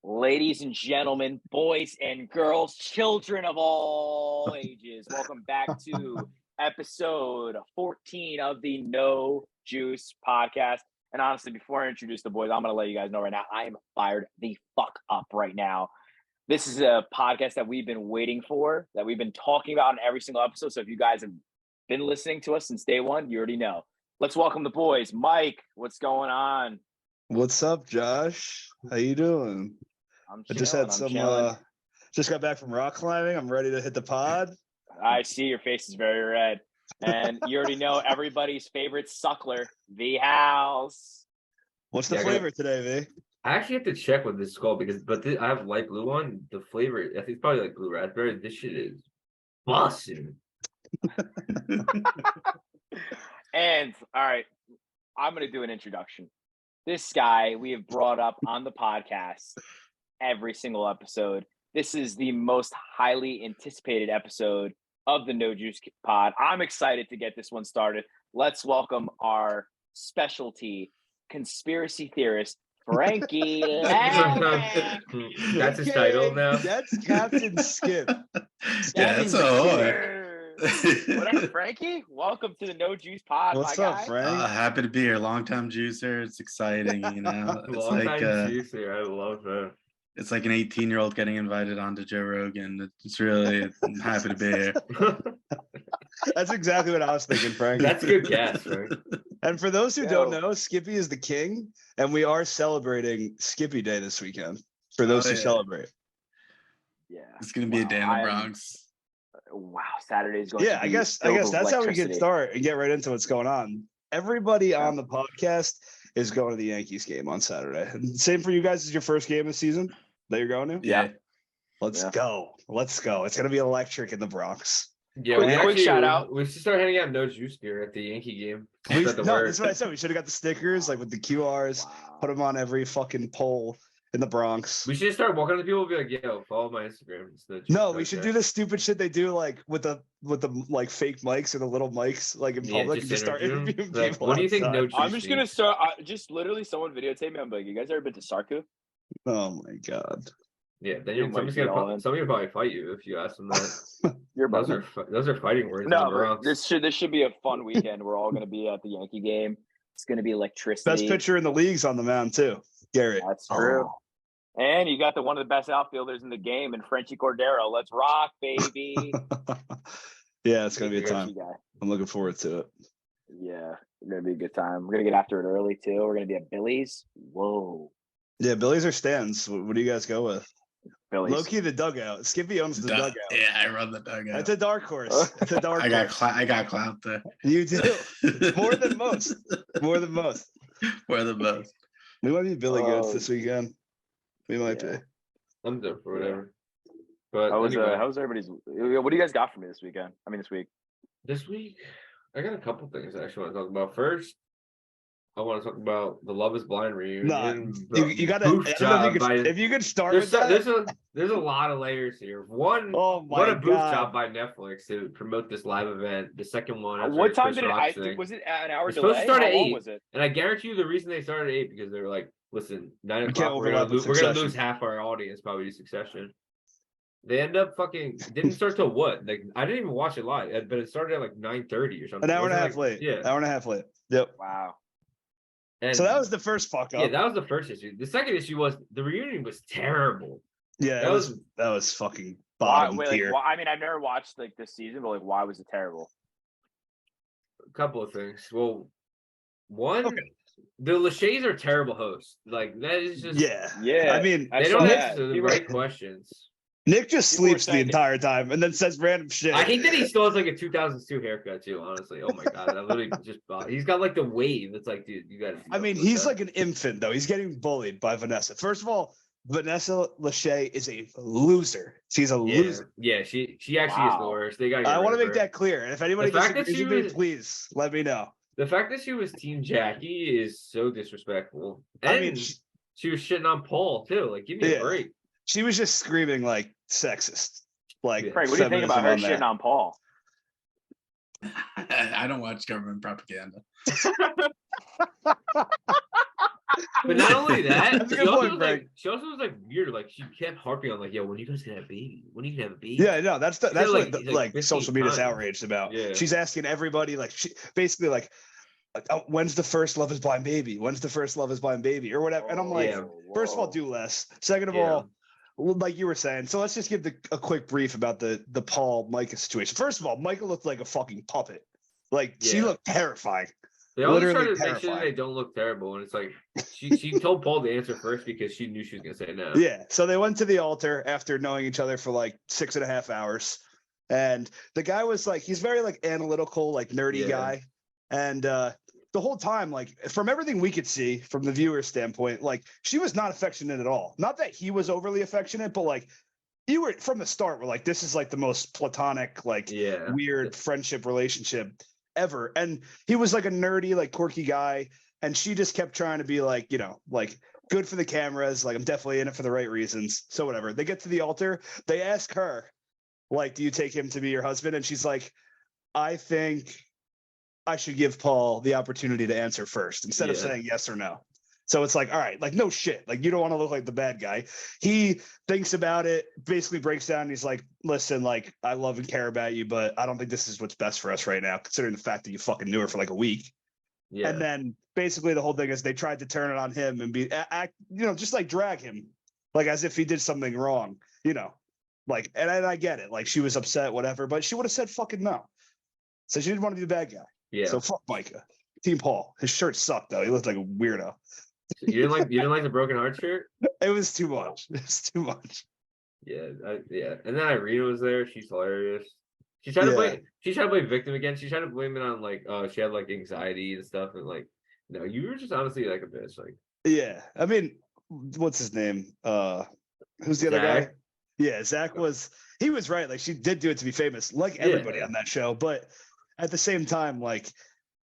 Ladies and gentlemen, boys and girls, children of all ages, welcome back to episode 14 of the No Juice podcast. And honestly, before I introduce the boys, I'm going to let you guys know right now, I am fired the fuck up right now. This is a podcast that we've been waiting for, that we've been talking about in every single episode. So if you guys have been listening to us since day one, you already know. Let's welcome the boys. Mike, what's going on? What's up, Josh? How you doing? I just had just got back from rock climbing. I'm ready to hit the pod. I see your face is very red. And you already know everybody's favorite suckler, the house. What's the flavor today, V? I actually have to check what this is called I have light blue one. The flavor, I think it's probably like blue raspberry. This shit is busting. And all right, I'm gonna do an introduction. This guy we have brought up on the podcast every single episode. This is the most highly anticipated episode of the No Juice pod. I'm excited to get this one started. Let's welcome our specialty conspiracy theorist, Frankie. That's his title now. That's Captain Skip. Yeah, that's a What up, Frankie? Welcome to the No Juice pod. What's my up, guy. Frank? Happy to be here. Long-time juicer. It's exciting, you know. It's Long like time juicer. I love that. it's like an 18-year-old getting invited onto Joe Rogan. It's really I'm happy to be here. That's exactly what I was thinking, Frank. That's a good guess, right? And for those who don't know, Skippy is the king, and we are celebrating Skippy Day this weekend. For those who celebrate, Yeah, It's gonna be a day in the Bronx. Wow, Saturday's going. yeah, I guess that's how we get started and get right into what's going on. Everybody on the podcast is going to the Yankees game on Saturday. And same for you guys. Is your first game of the season that you're going to? Yeah. Let's go. Let's go. It's gonna be electric in the Bronx. Yeah, Quick shout out. We should start handing out No Juice beer at the Yankee game. That's what I said. We should have got the stickers like with the QRs, put them on every fucking pole in the Bronx. We should start walking up to people and be like, "Yo, follow my Instagram." No, we should do the stupid shit they do like with the like fake mics or the little mics like in public and just start interviewing people. What do you think? No Juice. I'm just gonna start. Just literally, someone videotape me. I'm like, you guys ever been to Sarku? Oh my god. Yeah, then somebody will probably fight you if you ask them that. Those are fighting words. No, this should be a fun weekend. We're all gonna be at the Yankee game. It's gonna be electricity. Best pitcher in the league's on the mound too, Garrett. That's true. And you got one of the best outfielders in the game, and Frenchie Cordero. Let's rock, baby. Yeah, it's gonna be a time. I'm looking forward to it. Yeah, it's gonna be a good time. We're gonna get after it early too. We're gonna be at Billy's. Whoa. Yeah, Billy's or Stan's. What do you guys go with? Billy's. Low key the dugout. Skippy owns the dugout. Yeah, I run the dugout. It's a dark horse. It's a dark horse. I got clout there. You do. More than most. More than most. We're the best. We might be Billy Goats this weekend. We might be. I'm there for whatever. But how was everybody's? What do you guys got for me this weekend? I mean, this week. This week, I got a couple things I actually want to talk about. First, I want to talk about the Love Is Blind reunion. No, you got to. If you could start with that. There's a lot of layers here. One, what a booth job by Netflix to promote this live event. The second one. What time did it? Was it an hour delay? Supposed to start at 8. Was it? And I guarantee you, the reason they started at 8 because they were like, listen, 9 o'clock. We're gonna lose half our audience probably to Succession. They end up didn't start till what? Like I didn't even watch it live, but it started at like 9:30 or something. An hour and a half late. Yeah, hour and a half late. Yep. Wow. And so that was the first fuck up. Yeah, that was the first issue. The second issue was the reunion was terrible. Yeah, that was fucking bottom tier. I mean, I've never watched like this season, but like, why was it terrible? A couple of things. Well, one, the Lachey's are terrible hosts. Like that is just yeah. I mean, they don't answer the right questions. Nick just sleeps the entire time and then says random shit. I hate that he still has like a 2002 haircut too. Honestly, oh my god, that literally just he's got like the wave. It's like, dude, you got to. I mean, he's like an infant though. He's getting bullied by Vanessa. First of all, Vanessa Lachey is a loser. She's a loser. Yeah, she actually is the worst. They got. I want to make that clear. And if anybody disagrees with me, please let me know. The fact that she was Team Jackie is so disrespectful. And I mean, she was shitting on Paul too. Like, give me a break. She was just screaming like sexist. Like, Frank, what do you think about her shitting on Paul? I don't watch government propaganda. But not only that, That's a good point, Greg. she also was like weird. Like she kept harping on like, "Yo, when you guys gonna have a baby? When are you gonna have a baby?" Yeah, no, that's what like social media is 15 outraged about. Yeah. She's asking everybody, like, she basically like, when's the first Love Is Blind baby? When's the first Love Is Blind baby or whatever? And I'm like, first of all, do less. Second of all, like you were saying, so let's just give a quick brief about the Paul Micah situation. First of all, Micah looked like a fucking puppet. Like she looked terrifying. They always try to make sure they don't look terrible, and it's like she told Paul to answer first because she knew she was gonna say no. Yeah, so they went to the altar after knowing each other for like 6.5 hours, and the guy was like, he's very like analytical, like nerdy guy, and the whole time, like from everything we could see from the viewer standpoint, like she was not affectionate at all. Not that he was overly affectionate, but like you were from the start, we're like, this is like the most platonic, like weird friendship relationship ever. And he was like a nerdy, like quirky guy. And she just kept trying to be like, you know, like good for the cameras. Like I'm definitely in it for the right reasons. So whatever. They get to the altar. They ask her, like, do you take him to be your husband? And she's like, I think I should give Paul the opportunity to answer first instead of saying yes or no. So it's like, all right, like no shit. Like you don't want to look like the bad guy. He thinks about it, basically breaks down. And he's like, listen, like I love and care about you, but I don't think this is what's best for us right now, considering the fact that you fucking knew her for like a week. Yeah. And then basically the whole thing is they tried to turn it on him and just like drag him, like as if he did something wrong, you know, like, and I get it. Like she was upset, whatever, but she would have said fucking no. So she didn't want to be the bad guy. Yeah. So fuck Micah. Team Paul. His shirt sucked though. He looked like a weirdo. You didn't like the broken heart shirt? It was too much. It was too much. Yeah, And then Irina was there. She's hilarious. She tried to blame victim again. She tried to blame it on like she had like anxiety and stuff, and like no, you were just honestly like a bitch. Like I mean, what's his name? Who's the other guy? Yeah, Zach was right. Like she did do it to be famous, like everybody on that show. But at the same time, like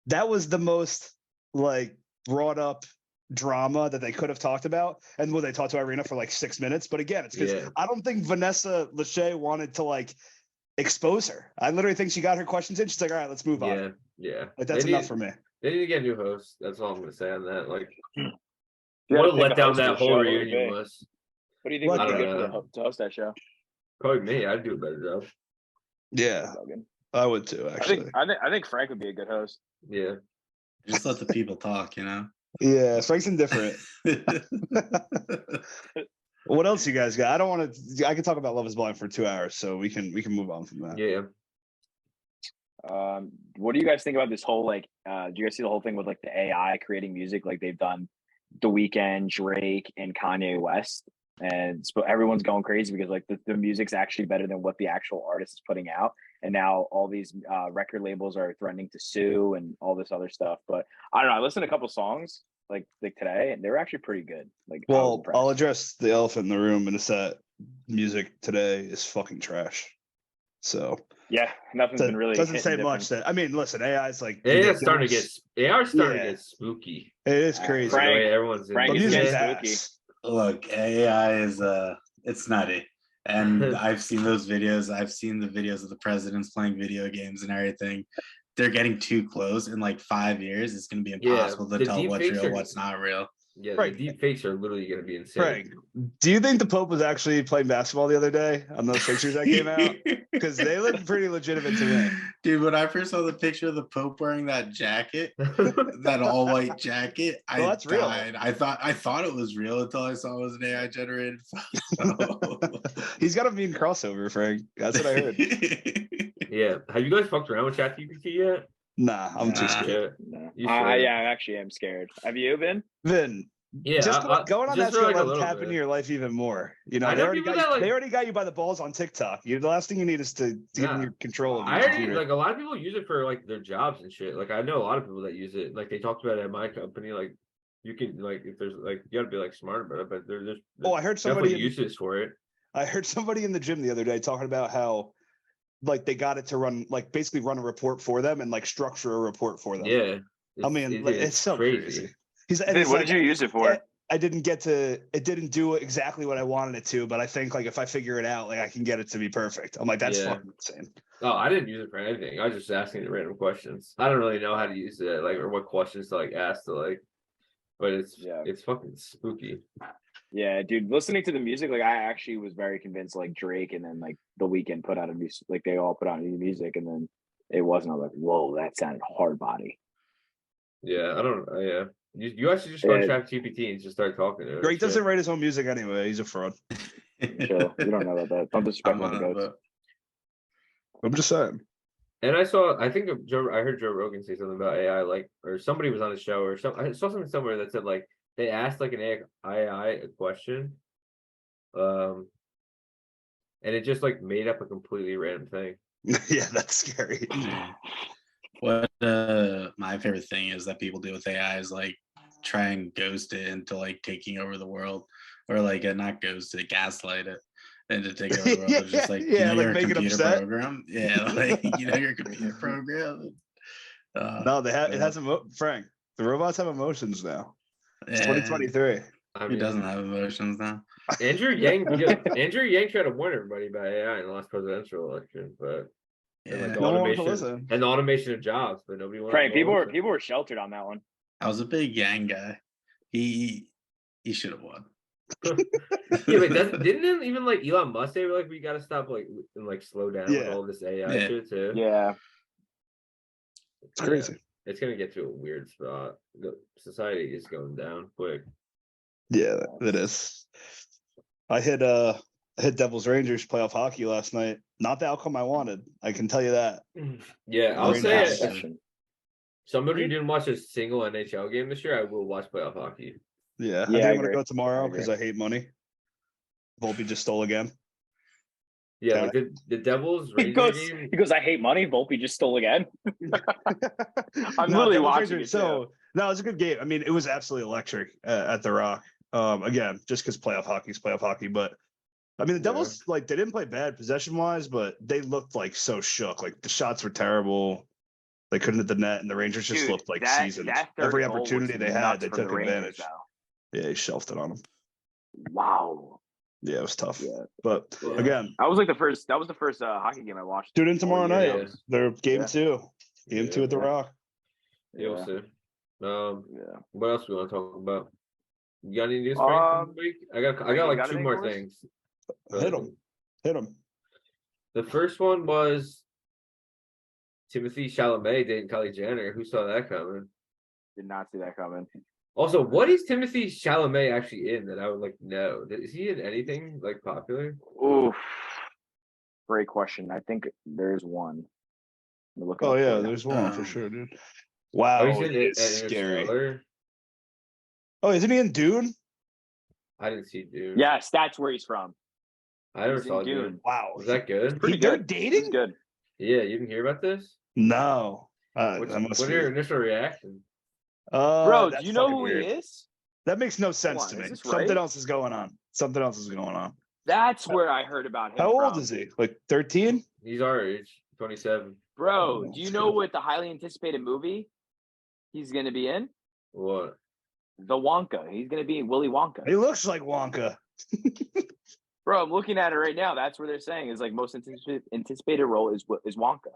that was the most like brought up drama that they could have talked about, and when they talked to Irina for like 6 minutes. But again, it's because I don't think Vanessa Lachey wanted to like expose her. I literally think she got her questions in. She's like, all right, let's move on. Like that's enough for me. They need to get a new host. That's all I'm gonna say on that. Like what a letdown that whole reunion was. What do you think would be good to host that show? Probably me. I'd do a better job. Yeah, I would too. Actually, I think Frank would be a good host. Yeah, just let the people talk. You know. Yeah, Frank's indifferent. What else you guys got? I don't want to. I can talk about Love Is Blind for 2 hours, so we can move on from that. Yeah. What do you guys think about this whole like? Do you guys see the whole thing with like the AI creating music, like they've done The Weeknd, Drake, and Kanye West, and so everyone's going crazy because like the music's actually better than what the actual artist is putting out, and now all these record labels are threatening to sue and all this other stuff. But I don't know. I listened to a couple songs like today, and they were actually pretty good. Like, well, I'll address the elephant in the room, and it's that music today is fucking trash. So yeah, nothing's been really doesn't say much. That I mean, listen, AI is like starting to get spooky. It is crazy. Frank is spooky. Look, AI is it's nutty. And I've seen those videos. I've seen the videos of the presidents playing video games and everything. They're getting too close. In like 5 years, it's going to be impossible to tell what's real, what's not real. Yeah, the deep fakes are literally going to be insane. Frank, do you think the Pope was actually playing basketball the other day on those pictures that came out? Because they look pretty legitimate to me. Dude, when I first saw the picture of the Pope wearing that jacket, that all white jacket, that's died. Real. I thought it was real until I saw it was an AI generated photo. He's got a mean crossover, Frank. That's what I heard. Yeah. Have you guys fucked around with ChatGPT yet? Nah, I'm too scared. I actually am scared. Have you been? Yeah, just going on that show will tap into your life even more. You know, they already got you by the balls on TikTok. The last thing you need is to get in your control of your computer. Like a lot of people use it for like their jobs and shit. Like I know a lot of people that use it. Like they talked about it at my company. Like you can like if there's like you got to be like smart about it. But there's I heard somebody uses for it. I heard somebody in the gym the other day talking about how like they got it to run like basically run a report for them and like structure a report for them. Yeah. I mean, it's so crazy. What did you use it for? I didn't didn't do exactly what I wanted it to, but I think like if I figure it out, like I can get it to be perfect. I'm like, that's fucking insane. Oh, I didn't use it for anything. I was just asking the random questions. I don't really know how to use it, like, or what questions to like ask to like. but it's fucking spooky. Yeah, dude. Listening to the music, like I actually was very convinced, like Drake and then like The Weeknd put out a music, like they all put out new music, and then it wasn't. I was like, whoa, that sounded hard body. Yeah, I don't. Yeah, you actually just go on ChatGPT and just start talking to it. Drake doesn't write his own music anyway. He's a fraud. Chill. You don't know about that. Don't disrespect my goats. I'm just saying. And I think I heard Joe Rogan say something about AI, like, or somebody was on the show, or something. I saw something somewhere that said like they asked like an AI a question, and it just like made up a completely random thing. Yeah, that's scary. What my favorite thing is that people do with AI is like try and ghost it into like taking over the world, or like not ghost it, gaslight it into taking over the world. It's just like like you're make a computer program. Yeah, like you're a computer program. No, they have. It has Frank. The robots have emotions now. It's 2023. Who doesn't have emotions now? Andrew Yang tried to warn everybody about AI in the last presidential election, but like the automation and the automation of jobs, but nobody wanted. Frank, people were sheltered on that one. I was a big Yang guy. He should have won. Yeah, but didn't even like Elon Musk say like we got to stop like and like slow down with all this AI shit too? Yeah, it's crazy. It's gonna get to a weird spot. The society is going down quick. Yeah, it is. I hit Devils Rangers playoff hockey last night. Not the outcome I wanted. I can tell you that. Yeah, I'll say it. Somebody didn't watch a single NHL game this year. I will watch playoff hockey. Yeah, I think I'm gonna go tomorrow because I hate money. Volpe just stole again. Yeah, like the Devils Rangers game. He goes, I hate money. Volpe just stole again. I'm literally watching it. So no, it was a good game. I mean, it was absolutely electric at the Rock. Again, just because playoff hockey is playoff hockey, but I mean the Devils like they didn't play bad possession wise, but they looked like so shook. Like the shots were terrible. They couldn't hit the net, and the Rangers just looked like seasoned. Every opportunity they had, they took advantage. Yeah, he shelved it on them. Wow. Yeah, it was tough. Yeah. But again, that was the first hockey game I watched. Tune in tomorrow night. Yeah. They're game 2. Game 2 at the Rock. Yeah, we'll see. What else we want to talk about? You got any news for this week? I got like 2 more things. Hit them. The first one was Timothy Chalamet dating Kylie Jenner. Who saw that coming? Did not see that coming. Also, what is Timothy Chalamet actually in that I would like know? Is he in anything like popular? Oof. Great question. I think there's one. Oh yeah, there's one for sure, dude. Wow, it's scary. Oh, isn't he in Dune? I didn't see Dune. Yes, that's where he's from. I never saw Dune. Wow, was that good? They're dating? It's good. Yeah, you didn't hear about this? No. What's your initial reaction? Bro, do you know who he is? That makes no sense to me. Something else is going on. That's where I heard about him. How old is he? Like 13? He's our age, 27. Bro, do you know what the highly anticipated movie he's going to be in? What? The Wonka. He's going to be in Willy Wonka. He looks like Wonka. Bro, I'm looking at it right now. That's what they're saying is like most anticipated role is Wonka.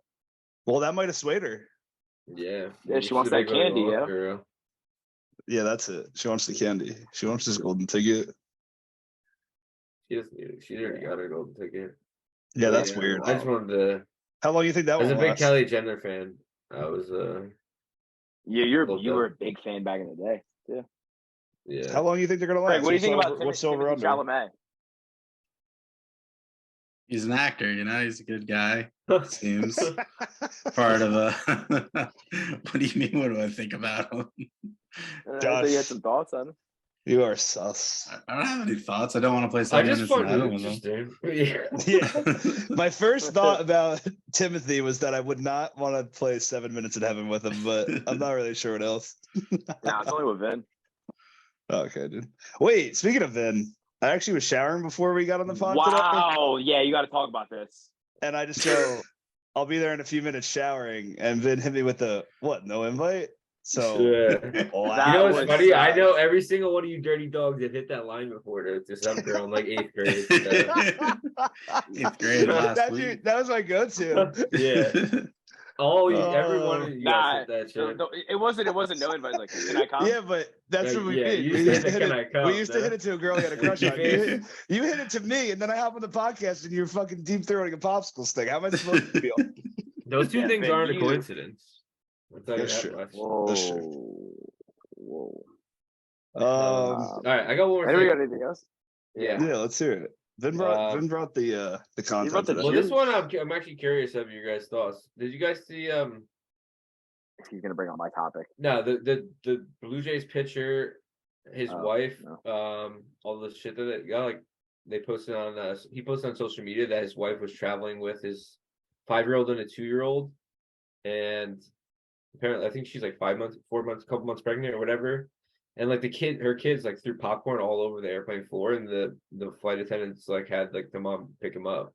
Well, that might have swayed her. Yeah. Yeah, she wants that candy, yeah. Girl. Yeah, that's it. She wants the candy. She wants this golden ticket. She doesn't need it. She already got her golden ticket. Yeah, that's weird. I just wanted to. How long do you think that was? As a big Kylie Jenner fan, I was. Yeah, you were a big fan back in the day, too. Yeah. How long do you think they're gonna last? Frank, what do you think about what's over under? Chalamet? He's an actor, he's a good guy. Seems part of a. What do you mean? What do I think about him? Josh, you had some thoughts on him. You are sus. I don't have any thoughts. I don't want to play 7 minutes in heaven with him. Yeah. My first thought about Timothy was that I would not want to play 7 minutes in heaven with him, but I'm not really sure what else. Nah, it's only with Vin. Okay, dude. Wait, speaking of Vin, I actually was showering before we got on the pod today. Wow, yeah, you got to talk about this. And I just go, I'll be there in a few minutes showering, and Vin hit me with no invite? So, wow. You know what's funny? I know every single one of you dirty dogs that hit that line before to some girl in like 8th grade. 8th grade last week. That was my go-to. Yeah. Everyone of you guys said that shit. No, it wasn't no invite. Like, can I come? Yeah, but that's what we did. We used to hit it to a girl you had a crush on. You hit it to me, and then I hop on the podcast, and you're fucking deep throating a popsicle stick. How am I supposed to feel? Those two things aren't a coincidence. That's true. Whoa. All right, I got one more thing. We got anything else? Yeah, let's hear it. Vin brought the content. Well, this one I'm actually curious of your guys' thoughts. Did you guys see? He's gonna bring on my topic. No, the Blue Jays pitcher, his wife, no. all the shit that they got. Like they posted on he posted on social media that his wife was traveling with his 5-year-old and a 2-year-old, and apparently I think she's like 4 months, a couple months pregnant or whatever. And like her kids like threw popcorn all over the airplane floor, and the flight attendants like had like the mom pick him up,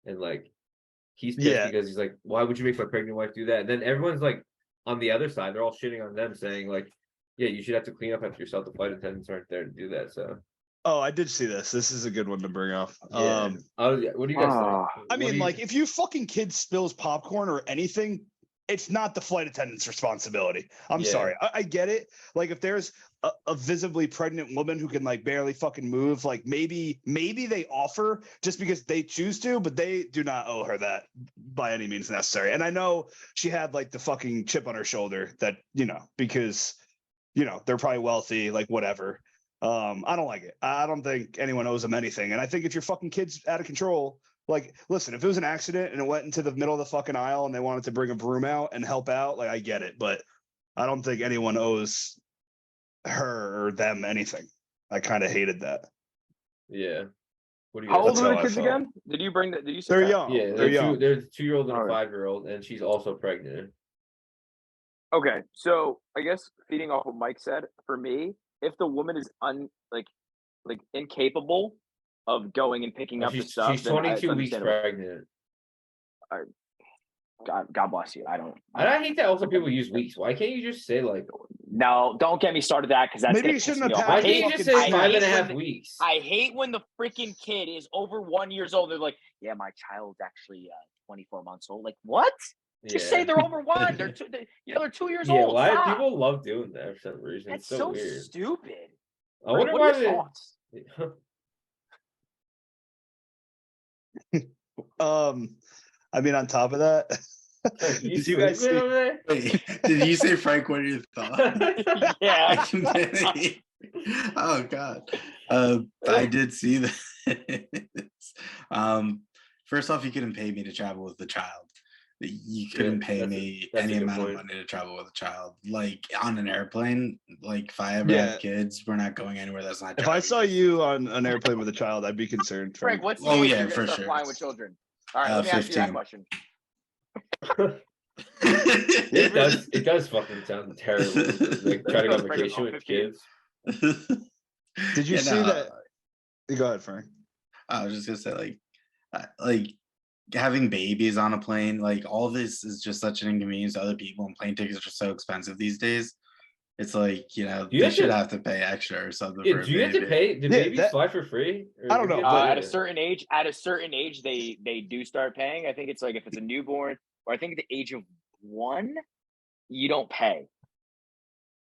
and like he's pissed because he's like, why would you make my pregnant wife do that? And then everyone's like on the other side, they're all shitting on them, saying like, yeah, you should have to clean up after yourself. The flight attendants aren't there to do that. So. Oh, I did see this. This is a good one to bring up. Yeah. What do you guys think? I mean, like if you fucking kid spills popcorn or anything, it's not the flight attendant's responsibility. I'm sorry. I get it. Like if there's a visibly pregnant woman who can like barely fucking move, like maybe they offer just because they choose to, but they do not owe her that by any means necessary. And I know she had like the fucking chip on her shoulder that, because, they're probably wealthy, like whatever. I don't like it. I don't think anyone owes them anything. And I think if your fucking kid's out of control, like, listen, if it was an accident and it went into the middle of the fucking aisle and they wanted to bring a broom out and help out, like, I get it. But I don't think anyone owes her or them anything. I kind of hated that. Yeah. What do you? How old are the kids again? Did you bring that? Did you say they're that? young? Yeah, they're young. They're a 2-year-old and a 5-year-old, and she's also pregnant. Okay, so I guess feeding off what Mike said, for me, if the woman is incapable of going and picking up the stuff, she's 22 weeks pregnant. God bless you. I hate that also people use weeks. Why can't you just say like? No, don't get me started that because that's maybe you shouldn't have. Why can't you just say 5.5 weeks? I hate when the freaking kid is over 1 year old. They're like, yeah, my child's actually 24 months old. Like what? Just say they're over 1. They're 2. They're 2 years old. Why Stop. People love doing that for some reason? That's it's so weird. Stupid. I wonder why they. I mean, on top of that, did you guys see? Wait, did you say Frank? What are your thoughts? Yeah. Oh God, I did see that. First off, you couldn't pay me to travel with the child. You couldn't pay me any amount of money to travel with a child. Like on an airplane, like if I ever have kids, we're not going anywhere that's not. If I saw you on an airplane with a child, I'd be concerned. Frank, what's the age you're for start sure. Flying with children. All right, let me 15. Ask you that question. It does fucking sound terrible. Like trying to go on vacation with kids. Did you see that? Go ahead, Frank. I was just gonna say like having babies on a plane, like all this is just such an inconvenience to other people, and plane tickets are so expensive these days. It's like, they should have to pay extra or something. Yeah, do you have to pay? Do babies fly for free? I don't know. At a certain age, they do start paying. I think it's like if it's a newborn, or I think at the age of 1, you don't pay.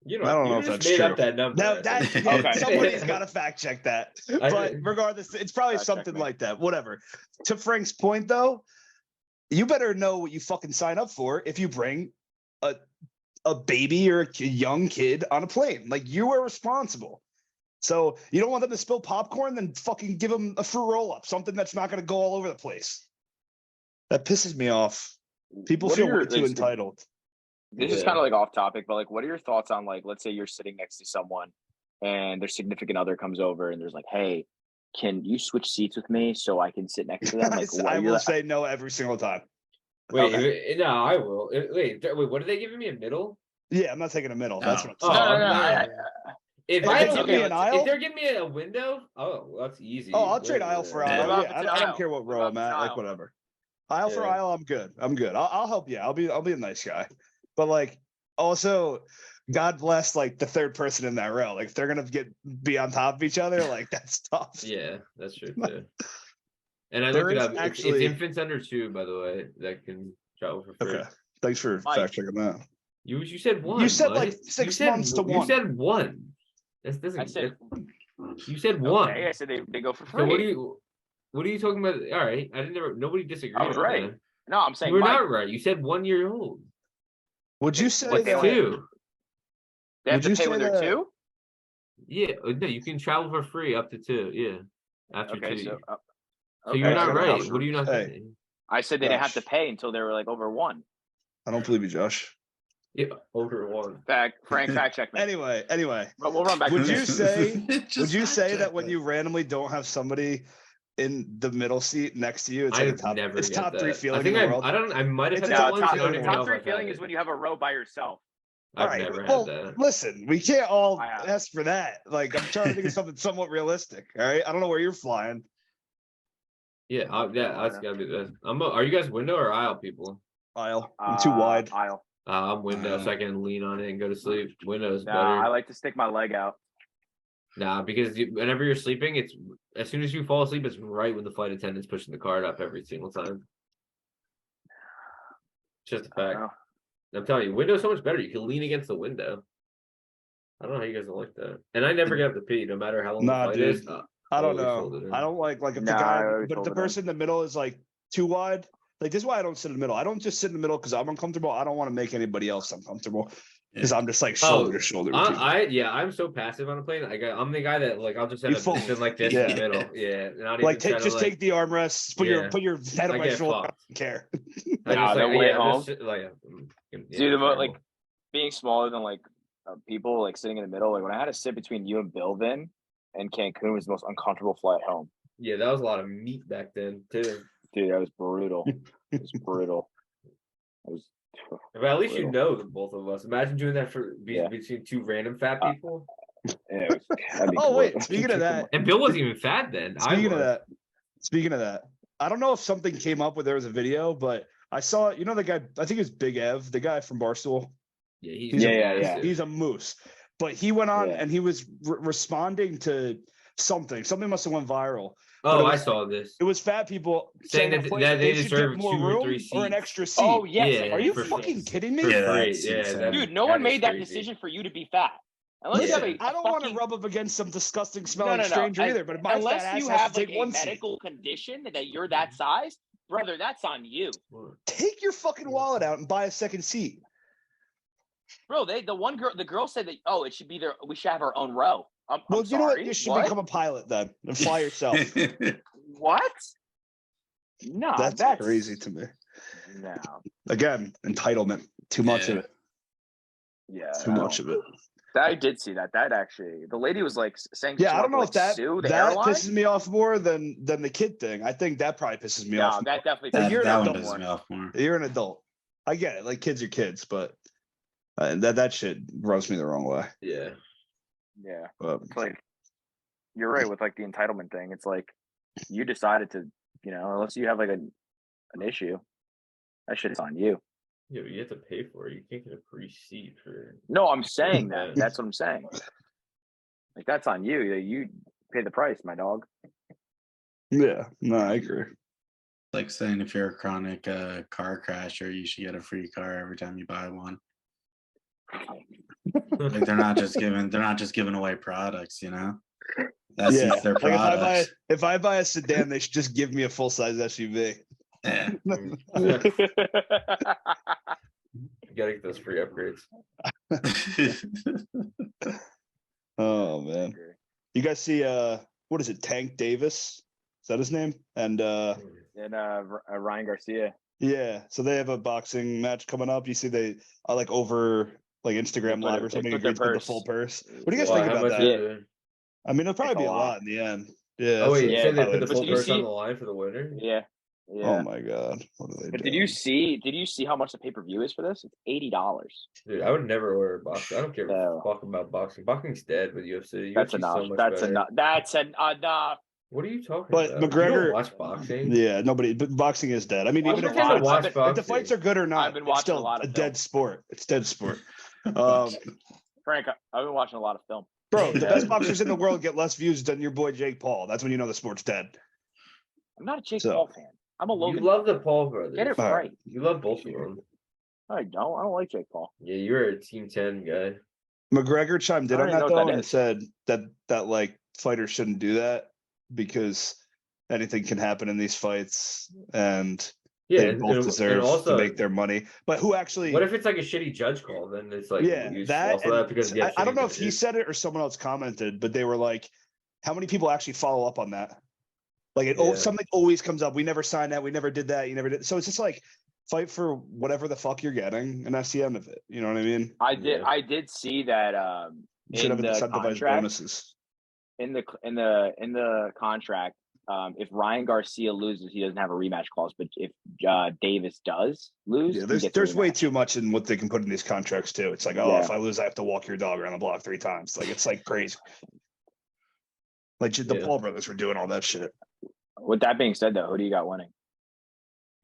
I don't know if that's true. Up that number. No, okay. Somebody's got to fact check that. But regardless, it's probably something like that. Whatever. To Frank's point, though, you better know what you fucking sign up for if you bring a baby or a young kid on a plane. Like, you are responsible. So you don't want them to spill popcorn, then fucking give them a fruit roll-up, something that's not going to go all over the place. That pisses me off. People feel way too entitled. This is kind of like off topic, but like, what are your thoughts on, like, let's say you're sitting next to someone and their significant other comes over and there's like, hey, can you switch seats with me so I can sit next to them? Like, I will say no every single time. Wait, no, I will. Wait, what are they giving me, a middle? Yeah, I'm not taking a middle. That's what I'm saying. If they're giving me a window, that's easy. Oh, I'll trade aisle for aisle. Yeah, I don't care what row I'm at. Like, whatever. Aisle for aisle, I'm good. I'll help you. I'll be a nice guy. But like, also, God bless like the third person in that row. Like, if they're gonna be on top of each other, like that's tough. Yeah, that's true too. And I looked it up. It's infants under 2, by the way, that can travel for free. Okay. Thanks for fact checking that. You said one. You said like 6 months to one. You said one. I said. You said one. Okay, I said they go for free. So what are you talking about? All right, nobody disagreed. I was right. That. No, I'm saying you were not right. You said 1 year old. Would you say What's that? 2? They have to pay when they're 2? Yeah, no, you can travel for free up to 2. Yeah, after 2. So you're not right. What are you not saying? I said they didn't have to pay until they were like over 1. I don't believe you, Josh. Yeah, over 1. Frank, fact check me. Anyway. But we'll run back. Would you say that when you randomly don't have somebody in the middle seat next to you, it's like top 3 feeling in the world? I might have had that one. Top 3 feeling is when you have a row by yourself. I've never had that. Listen, we can't all ask for that. Like, I'm trying to think of something somewhat realistic. All right, I don't know where you're flying. Yeah, that's gotta be this. Are you guys window or aisle people? Aisle. I'm too wide. Aisle. I'm window, so I can lean on it and go to sleep. Window's better. I like to stick my leg out. Nah, because whenever you're sleeping, it's as soon as you fall asleep, it's right when the flight attendant's pushing the card up every single time. Just a fact. I'm telling you, window's so much better. You can lean against the window. I don't know how you guys don't like that. And I never get up to pee, no matter how long the flight is. I don't know. I don't like if the guy, but if the person in the middle is like too wide. Like, this is why I don't sit in the middle. I don't just sit in the middle because I'm uncomfortable. I don't want to make anybody else uncomfortable because I'm just like shoulder to shoulder. I'm so passive on a plane. I'm the guy that like I'll just end up sitting like this in the middle. Yeah, not like take the armrests, put your head on my shoulder. I don't care. Dude, being smaller than like people like sitting in the middle. Like when I had to sit between you and Bilvin and Cancun was the most uncomfortable flight home. Yeah, that was a lot of meat back then too. Dude, that was brutal. It was brutal. But at least you know the both of us. Imagine doing that between 2 random fat people. Yeah, wait, speaking of that, and Bill wasn't even fat then. Speaking of that, I don't know if something came up where there was a video, but I saw the guy. I think it's Big Ev, the guy from Barstool. Yeah, he's a moose. But he went on and he was responding to something. Something must have went viral. I saw this. It was fat people saying that they deserve more 2 room or 3 seats or an extra seat. Oh yes, are you fucking kidding me? Dude, no one made that decision for you to be fat. Unless I don't want to rub up against some disgusting smelling stranger either. But unless you have like a medical condition that you're that size, brother, that's on you. Take your fucking wallet out and buy a second seat. Bro, the girl said that. Oh, it should be there. We should have our own row. Well, you know what? You should become a pilot then and fly yourself. What? No, that's crazy to me. No. Again, entitlement. Too much of it. Yeah. Too much of it. I did see that. That actually, the lady was like saying. Yeah, I don't know if that pisses me off more than the kid thing. I think that probably pisses me off. That definitely. That one pisses me off more. You're an adult. I get it. Like kids are kids, but that shit rubs me the wrong way. Yeah. Yeah, it's like you're right with like the entitlement thing. It's like you decided to, unless you have like an issue, that shit's on you. Yeah, but you have to pay for it. You can't get a free seat for. No, I'm saying that. That's what I'm saying. Like that's on you. You pay the price, my dog. Yeah, no, I agree. Like saying if you're a chronic car crasher, you should get a free car every time you buy one. Like they're not just giving away products, That's their products. If I buy a sedan, they should just give me a full size SUV. Yeah. You gotta get those free upgrades. Oh man. You guys see what is it, Tank Davis? Is that his name? And Ryan Garcia. Yeah. So they have a boxing match coming up. You see they are like over like Instagram Live or something, agreed to put the full purse. What do you guys think about that? I mean, it'll probably be a lot in the end. Yeah. Oh wait, they put the full purse on the line for the winner? Yeah. Oh my god. What are they doing? Did you see how much the pay-per-view is for this? It's $80. Dude, I would never order boxing. I don't care fuck about boxing. Boxing's dead with UFC. That's enough. That's enough. That's enough. What are you talking about? But McGregor, you don't watch boxing. Yeah, but boxing is dead. I mean, even if the fights are good or not, it's still a dead sport. It's dead sport. Frank, I've been watching a lot of film. Bro, the best boxers in the world get less views than your boy Jake Paul. That's when you know the sport's dead. I'm not a Jake Paul fan. I'm a Logan. You love the Paul brothers. Get it right. You love both of them. I don't like Jake Paul. Yeah, you're a Team 10 guy. McGregor chimed in on that though and is. said that like fighters shouldn't do that because anything can happen in these fights and they both deserve to make their money. But who actually? What if it's like a shitty judge call? Then it's like that because I don't know if he said it or someone else commented, but they were like, "How many people actually follow up on that?" Like something always comes up. We never signed that. We never did that. You never did. So it's just like fight for whatever the fuck you're getting, and that's the end of it. You know what I mean? I did see that you should have incentivized bonuses in the contract. If Ryan Garcia loses, he doesn't have a rematch clause. But if Davis does lose, there's way too much in what they can put in these contracts too. It's like, if I lose, I have to walk your dog around the block 3 times. Like it's like crazy. Like the Paul brothers were doing all that shit. With that being said, though, who do you got winning?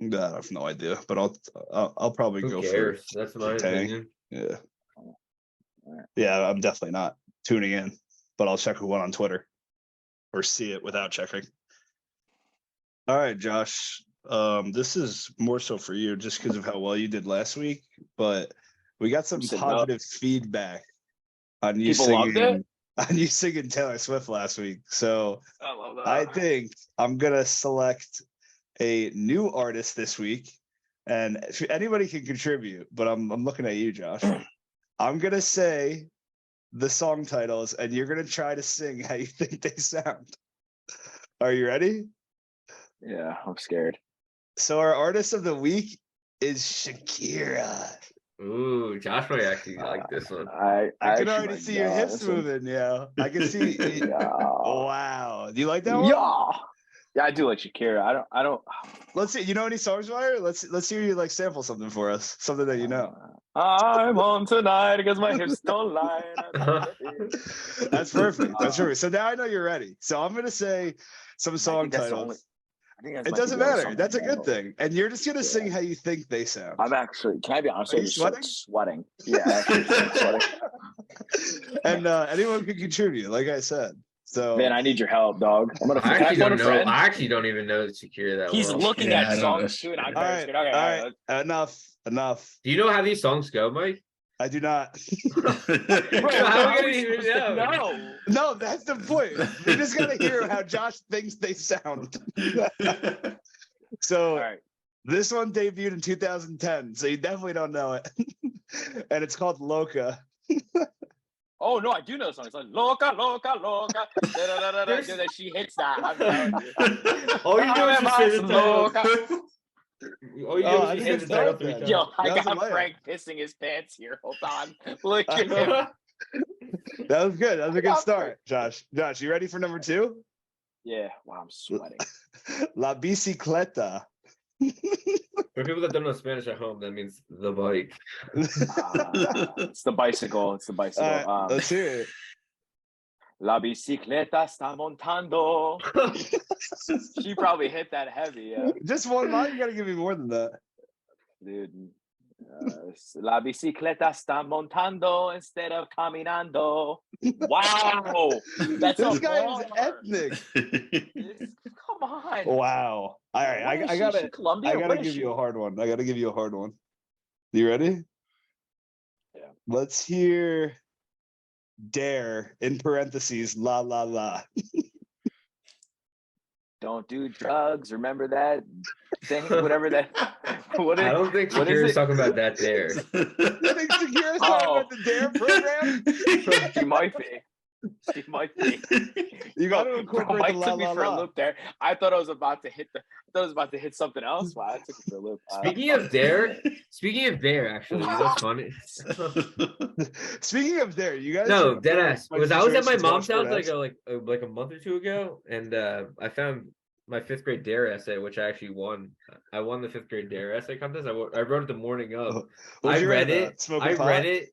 I have no idea, but I'll probably Who go cares? for That's my opinion. Yeah. Yeah, I'm definitely not tuning in, but I'll check who won on Twitter or see it without checking. All right, Josh. This is more so for you just because of how well you did last week, but we got some positive feedback on you singing Taylor Swift last week. So I think I'm gonna select a new artist this week, and if anybody can contribute, but I'm looking at you, Josh. I'm gonna say the song titles, and you're gonna try to sing how you think they sound. Are you ready? Yeah, I'm scared. So our artist of the week is Shakira. Ooh, Josh might actually like this one. I can already see your hips moving. Yeah, I can see. Wow, do you like that one? Yeah, I do like Shakira. I don't. Let's see. You know any songs by her? Let's hear you like sample something for us. Something that you know. I'm on tonight because my hips don't lie. That's perfect. That's perfect. So now I know you're ready. So I'm gonna say some song titles. It doesn't matter. That's a good thing. And you're just gonna sing how you think they sound. I'm actually. Can I be honest? Are you sweating? Sweating. Yeah, actually sweating. And anyone can contribute, like I said. So man, I need your help, dog. I actually don't even know Shakira that He's well. looking at songs too, and I'm very scared. Okay, all right. Enough. Do you know how these songs go, Mike? I do not. Bro, how are we gonna even know? No, that's the point. We just gotta hear how Josh thinks they sound. So this one debuted in 2010, so you definitely don't know it. And it's called Loca. Oh no, I do know the song. It's like Loca, Loca, Loca. That she hits that. I'm telling you. All you do is just say the Loca. hit the title 3 times. Yo, I got Frank pissing his pants here. Hold on. Look at him. That was good. That was a good start, Josh. Josh, you ready for number 2? Yeah. Wow, I'm sweating. La bicicleta. For people that don't know Spanish at home, that means the bike. It's the bicycle. It's the bicycle. Let's hear it. La bicicleta está montando. She probably hit that heavy. Yeah. Just one line. You got to give me more than that, dude. La bicicleta está montando instead of caminando. Wow, this guy is ethnic. Come on. Wow. All right, I gotta give you a hard one. You ready? Yeah. Let's hear Dare in parentheses la la la. Don't do drugs. Remember that thing? Whatever that. I don't think Shakira's talking about that Dare. You think Shakira's talking about the Dare program? She might be. She might be. You got to incorporate Mike the la took me la for a la. loop there. I thought I was about to hit something else. Wow, I took me for a loop. Speaking of Dare, actually, that's funny. Speaking of Dare, you guys. No, deadass. I was at my mom's house like a month or two ago, and I found my 5th grade Dare essay, which I actually won. I won the 5th grade Dare essay contest. I wrote it the morning of. I read it.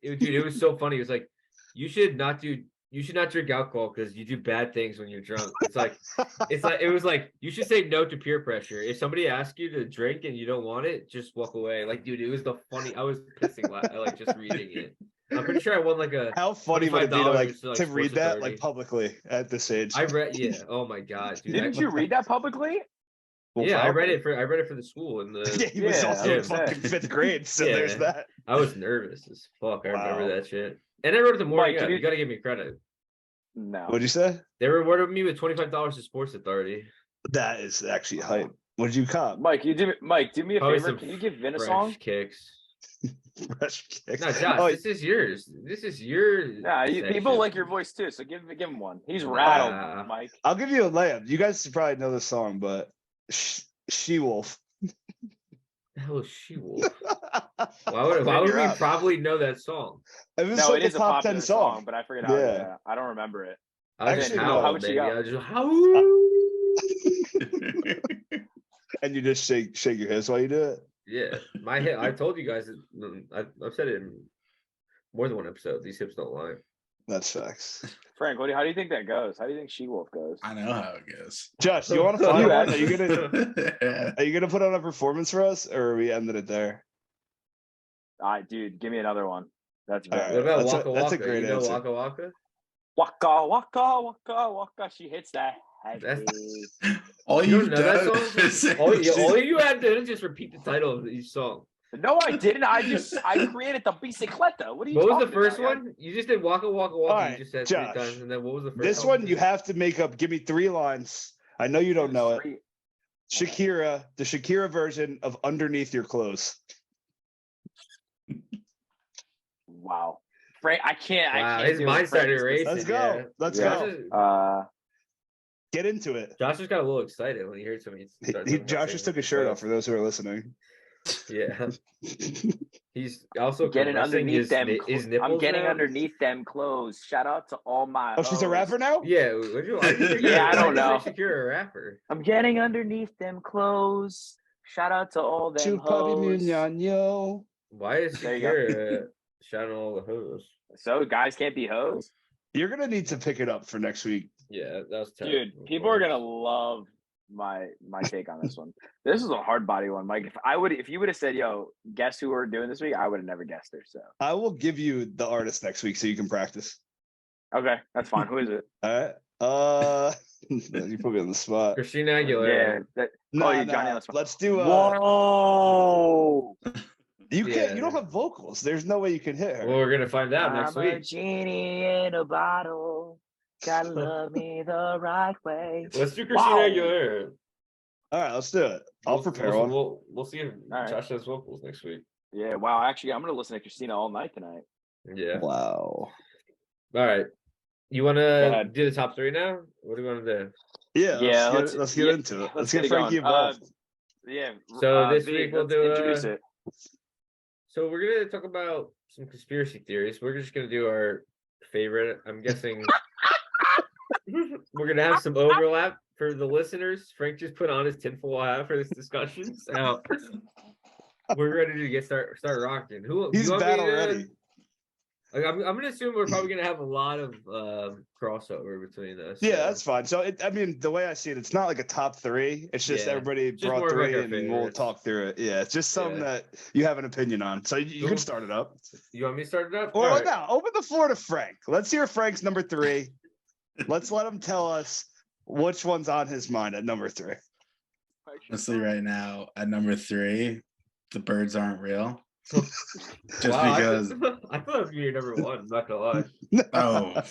Dude, it was so funny. It was like, you should not drink alcohol because you do bad things when you're drunk. It was like you should say no to peer pressure. If somebody asks you to drink and you don't want it, just walk away. Like, dude, it was I was pissing like just reading it. I'm pretty sure I won like a. How funny would it be to read that like publicly at this age? I read, yeah. Oh my god, dude! Didn't you read that publicly? Yeah, I read it for the school and Yeah, he was also in fucking 5th grade, so there's that. I was nervous as fuck. I remember Wow. that shit. And I wrote it the morning Mike, up. You got to give me credit. No. What'd you say? They rewarded me with $25 to Sports Authority. That is actually hype. What did you cop? Mike, do me a Probably favor. some Can you give Vin a fresh song? kicks. Fresh kicks. No, Josh, Oh, this is yours. This is your. Yeah, people section. like your voice too. So give him one. He's rattled, Mike. I'll give you a layup. You guys probably know this song, but She-Wolf. The hell is She-Wolf? Why would we probably know that song? It was No, like it is a a top popular 10 song. but I forget how. Yeah. Yeah, I don't remember it. I was Actually, just no. howl, How would she baby. go? I was just howl. And you just shake your hips while you do it. Yeah, my hip. I told you guys. I've said it in more than one episode. These hips don't lie. That's facts. Frank, how do you think that goes? How do you think She-Wolf goes? I know how it goes. Josh, you want to find one? Are Yeah. you gonna put on a performance for us, or are we ended it there? All right, dude, give me another one. That's All better. right. What about That's a- Waka that's a Waka? great You know answer. Waka Waka? Waka waka waka waka. She hits that. All You you've don't know that done song? is say- All you had to do is just repeat the title of each song. No, I didn't. I created the bicicleta. What are you? What was the talking first about? one? You just did Waka Waka Waka. All You just said right, 3 times, and then what was the first? This one you have to make up. Give me 3 lines. I know you don't know it. Shakira, the Shakira version of "Underneath Your Clothes." Wow, Frank, I can't. Wow, I can't his do it. mind started Frank, racing. Let's go. Yeah. Let's Yeah. go. Get into it. Josh just got a little excited when he heard something. Josh just took his shirt off for those who are listening. Yeah, he's also getting underneath them. His nipples. I'm getting now? underneath them clothes. Shout out to all my. Oh, she's a hoes. rapper now? Yeah, Yeah, I don't know. Shakira a rapper. I'm getting underneath them clothes. Shout out to all them hoes. Why is There you go. Shakira shouting all the hoes? So guys can't be hoes, You're gonna need to pick it up for next week. Yeah, that was dude. People are gonna love my take on this one. This is a hard body one, Mike. If you would have said, "Yo, guess who we're doing this week," I would have never guessed her. So I will give you the artist next week so you can practice. okay, that's fine. Who is it? All right. You put me on the spot. Christina Aguilera. Yeah. No, Johnny on the spot. let's do. Whoa! You can't. Yeah. You don't have vocals. There's no way you can hit her. Well, we're gonna find out next I'm a week. genie in a bottle. Gotta love me the right way. Let's do Christina Aguilera. All right, let's do it. I'll prepare one. We'll see if All right. Josh has vocals next week. Yeah. Wow. Actually, I'm gonna listen to Christina all night tonight. Yeah. Wow. All right. You want Go to ahead. do the top 3 now? What do you want to do? Yeah. let's Let's get into it. Let's get it Frankie going. involved. Yeah. So this V, week we'll let's do, introduce it. So we're gonna talk about some conspiracy theories. We're just gonna do our favorite. I'm guessing we're gonna have some overlap for the listeners. Frank just put on his tinfoil hat for this discussion. So we're ready to start rocking. He's you want battle me to- ready. Like, I'm gonna assume we're probably gonna have a lot of crossover between us. Yeah, so. that's fine. So, I mean, the way I see it, it's not like a top 3. It's just Yeah. everybody Just brought more of, like, 3, our and we'll favorites. talk through it. Yeah, it's just something Yeah. that you have an opinion on. So you Cool. can start it up. You want me to start it up? Well, All right. now open the floor to Frank. Let's hear Frank's number 3. Let's let him tell us which one's on his mind at number 3. Honestly, right now at number 3, the birds aren't real. Just Wow, because. I thought it was your number 1. I'm not gonna lie. Oh,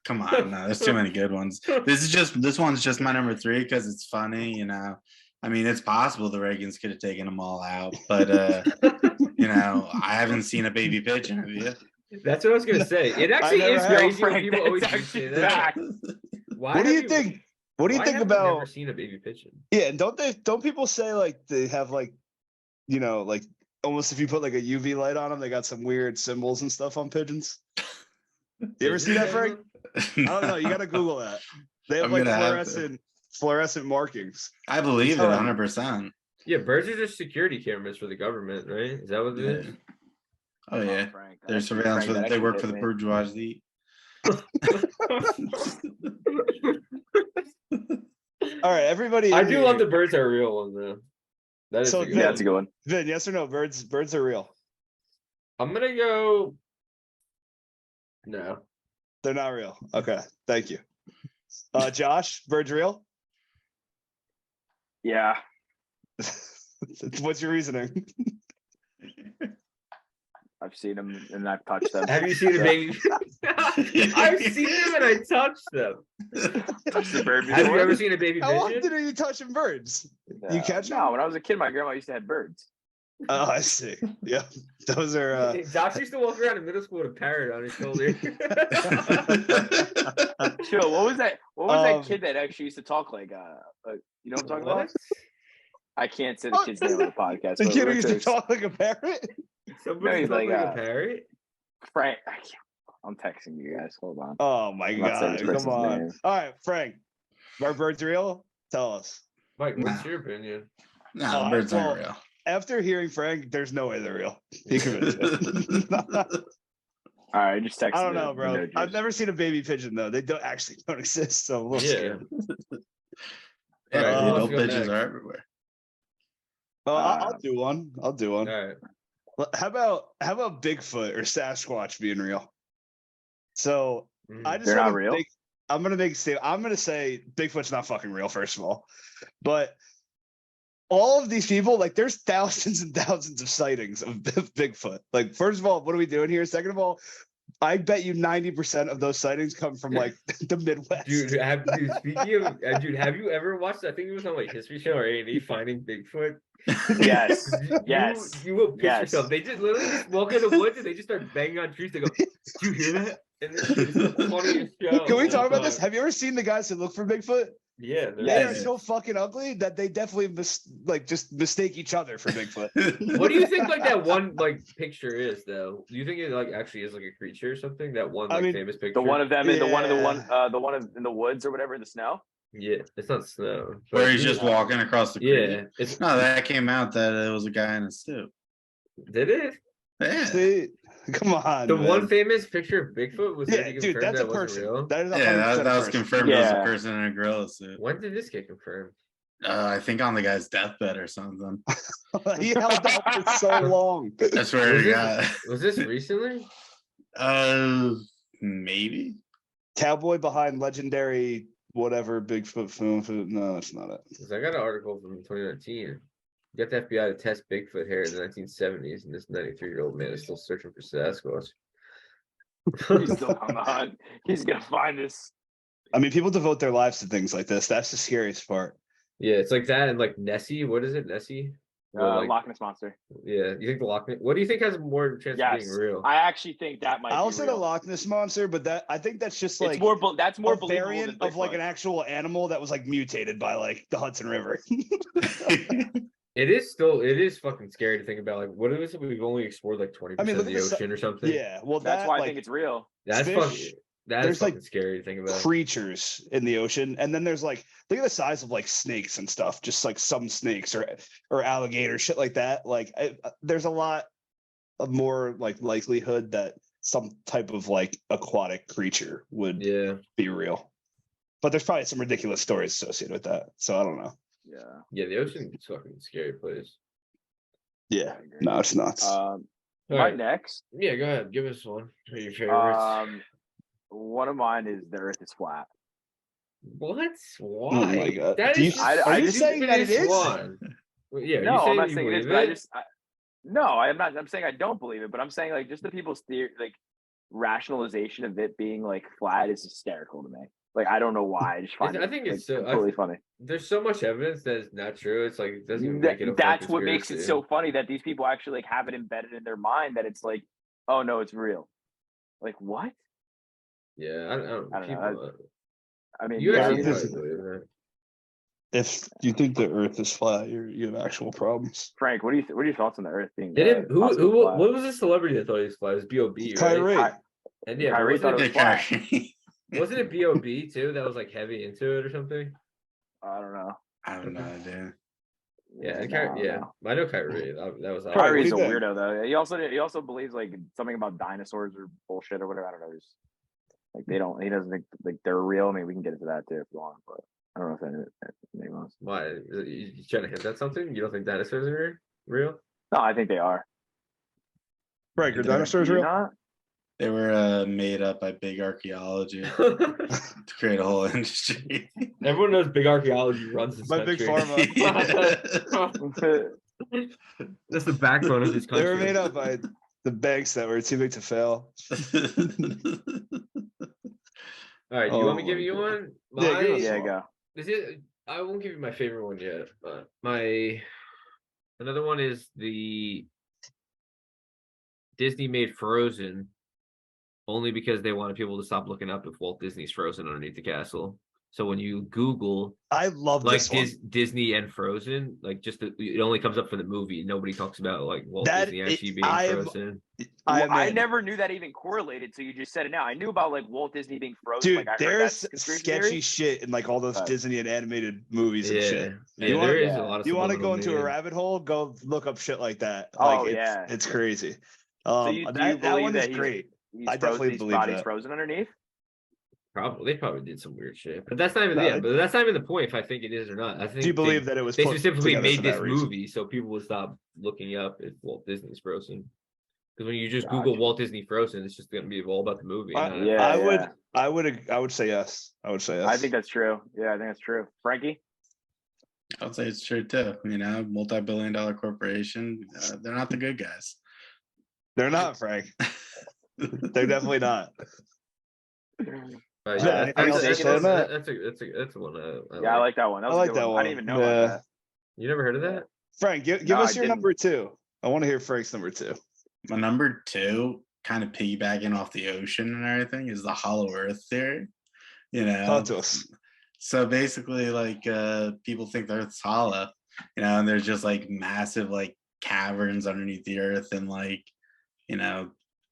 come on! No, there's too many good ones. This one's just my number 3 because it's funny. I mean, it's possible the Reagans could have taken them all out, but I haven't seen a baby pigeon. Have you? That's what I was gonna say. It actually never is have. crazy when Frank, people always that's do actually say that. fact. Why What do have you think? What do you why think have you about? Never seen a baby pigeon. Yeah, and don't people say like they have like, like almost if you put like a UV light on them, they got some weird symbols and stuff on pigeons. You ever see that, Frank? I don't know. You got to Google that. They have I'm like gonna have fluorescent markings. I believe it Oh. 100%. Yeah, birds are just security cameras for the government, right? Is that what it is? Oh yeah, Frank, their that surveillance. Frank, that They actually work hit for the me. bourgeoisie. All right, everybody. I in do here- love the birds are real one though. That is So a good Yeah, one. that's a good one. Vin, yes or no? Birds are real. I'm gonna go. No. They're not real. Okay, thank you. Josh, birds real? Yeah. What's your reasoning? I've seen them and I've touched them. Have you seen a baby? I've seen them and I touched them. Touched the bird Have you before? ever seen a baby How pigeon? often are you touching birds? You catch them? No, when I was a kid, my grandma used to have birds. Oh, I see. Yeah, those are. Josh used to walk around in middle school with a parrot on his shoulder. Chill. What was that? What was that kid that actually used to talk like? You know what I'm talking about? I can't say the kid's name on the podcast. The but kid who Rick used to is- talk like a parrot. Somebody he's talk like, like a parrot? Frank. I'm texting you guys. Hold on. Oh my I'm not saying god! this Come person's on. name. All right, Frank. Are birds real? Tell us. Mike, what's your opinion? No, the birds aren't real. After hearing Frank, there's no way they're real. He convinced me. All right, just text. I don't know, bro. I've never seen a baby pigeon though. They don't exist, so I'm a little scared. Yeah, Alright, who wants little to go pigeons next? are everywhere. Well, I'll do one. I'll do one. All right. How about Bigfoot or Sasquatch being real? So I just They're not wanna real? I'm gonna say Bigfoot's not fucking real, first of all. But all of these people, like, there's thousands and thousands of sightings of Bigfoot. Like, first of all, what are we doing here? Second of all, I bet you 90% of those sightings come from like the Midwest. Dude, have you ever watched? I think it was on like History Channel or A&E, Finding Bigfoot. Yes. You- Yes. You will piss Yes. yourself. They just literally just walk in the woods and they just start banging on trees. They go, "Do you hear that?" And it's the funniest show. Can we of talk all about this? time. Have you ever seen the guys who look for Bigfoot? Yeah, They Yes. are so fucking ugly that they definitely just mistake each other for Bigfoot. What do you think like that one like picture is though? Do you think it like actually is like a creature or something? That one I like mean, famous picture. The one of them in the one in Yeah. the woods or whatever in the snow. Yeah, it's not snow. Where he's just walking across the creek. Yeah, it's No, that came out that it was a guy in a suit. did it? Yeah. See, come on. The man. one famous picture of Bigfoot was Yeah, dude, that's a that wasn't person. real. That is Yeah, 100% that a was person. confirmed as Yeah. a person in a gorilla suit. When did this get confirmed? I think on the guy's deathbed or something. He held out for so long. That's where Was he got. Was this recently? Maybe. Cowboy behind legendary whatever Bigfoot film. No, that's not it. 'Cause I got an article from 2019. You got the FBI to test Bigfoot hair in the 1970s, and this 93-year-old man is still searching for Sasquatch. He's still on the hunt. He's gonna find this. I mean, people devote their lives to things like this. That's the scariest part. Yeah, it's like that and like Nessie. What is it, Nessie? Well, like, Loch Ness monster. yeah, you think the Loch Ness? What do you think has more chance of Yes, being real? I actually think that might. I'll be say real. the Loch Ness monster, but I think that's just like It's more. That's more a believable variant than of like Bigfoot. an actual animal that was like mutated by like the Hudson River. It is fucking scary to think about. Like, what is it? We've only explored like 20% look of at the the ocean or something. Yeah, well, That's why I like, think it's real. That's fish, fucking. That's there's, like, fucking scary to think about. creatures in the ocean, and then there's like, look at the size of like snakes and stuff. Just like some snakes or alligators, shit like that. Like, there's a lot of more like likelihood that some type of like aquatic creature would Yeah. be real. But there's probably some ridiculous stories associated with that. So I don't know. Yeah. Yeah, the ocean is fucking a scary place. Yeah, I agree. no, it's nuts. All My right. next. Yeah, go ahead. Give us one. What are your favorites? One of mine is the Earth is flat. What? Oh Why? my God. That Do is you- just- are you it's saying the that it biggest is? one. Well, yeah, No, you I'm not you saying it is, believe but no, I'm not. I'm saying I don't believe it, but I'm saying like just the people's theory, like rationalization of it being like flat is hysterical to me. Like I don't know why. I just find I think it, it's like, so completely funny. There's so much evidence that it's not true. It's like it doesn't even make it a That's full what makes it conspiracy. so funny that these people actually like have it embedded in their mind that it's like, oh no, it's real. Like what? Yeah, I don't I don't people, know. I mean, you yeah, actually Earth probably is- believe that. If you think the Earth is flat, you have actual problems. Frank, what are your thoughts on the Earth being? Didn't possibly flat? what was the celebrity that thought he was flat? It was B.O.B. right? Kyrie. And yeah, but Kyrie thought wasn't it was it, flat. wasn't it B.O.B. too that was like heavy into it or something? I don't know. I have no idea. Yeah, and no, Kyrie, yeah, no. I know Kyrie. That was Kyrie's a what do you think? weirdo though. He also believes like something about dinosaurs or bullshit or whatever. I don't know. He's, like he doesn't think like they're real. I mean, we can get into that too if you want, but I don't know if anything else. Why? You trying to hint at something? You don't think dinosaurs are real? No, I think they are. Frank, are Do dinosaurs you real? not? They were made up by big archaeology to create a whole industry. Everyone knows big archaeology runs this By country. Big Pharma. That's the backbone of this country. They were made up by the banks that were too big to fail. All right, do you want me to give you one? Go. I won't give you my favorite one yet, but another one is the Disney made Frozen only because they wanted people to stop looking up if Walt Disney's frozen underneath the castle. So when you Google, I love this one. Disney and Frozen, like it only comes up for the movie. Nobody talks about like Walt Disney actually being frozen. I never knew that even correlated. So you just said it now. I knew about like Walt Disney being frozen. Dude, like, I there's sketchy shit in like all those Disney and animated movies and shit. There is a lot of. You want to go into a rabbit hole? Go look up shit like that. It's crazy. So that one is great. I definitely believe that. Frozen underneath. They probably did some weird shit, but that's not even but that's not even the point. If I think it is or not, I think. Do you believe that it was? They specifically made this movie so people would stop looking up if Walt Disney's frozen. Because when you just Google Walt Disney Frozen, it's just going to be all about the movie. I would say yes. I would say yes. I think that's true. Yeah, I think that's true. Frankie? I would say it's true too. Multi-billion-dollar corporation. They're not the good guys. They're not, Frank. They're definitely not. That's a one. I like that one. I like that one. I didn't even know about that. You never heard of that? Frank, give us your number 2. I want to hear Frank's number 2. My number 2, kind of piggybacking off the ocean and everything, is the Hollow Earth theory. Talk to us. So basically, like people think the Earth's hollow, and there's just like massive like caverns underneath the Earth, and like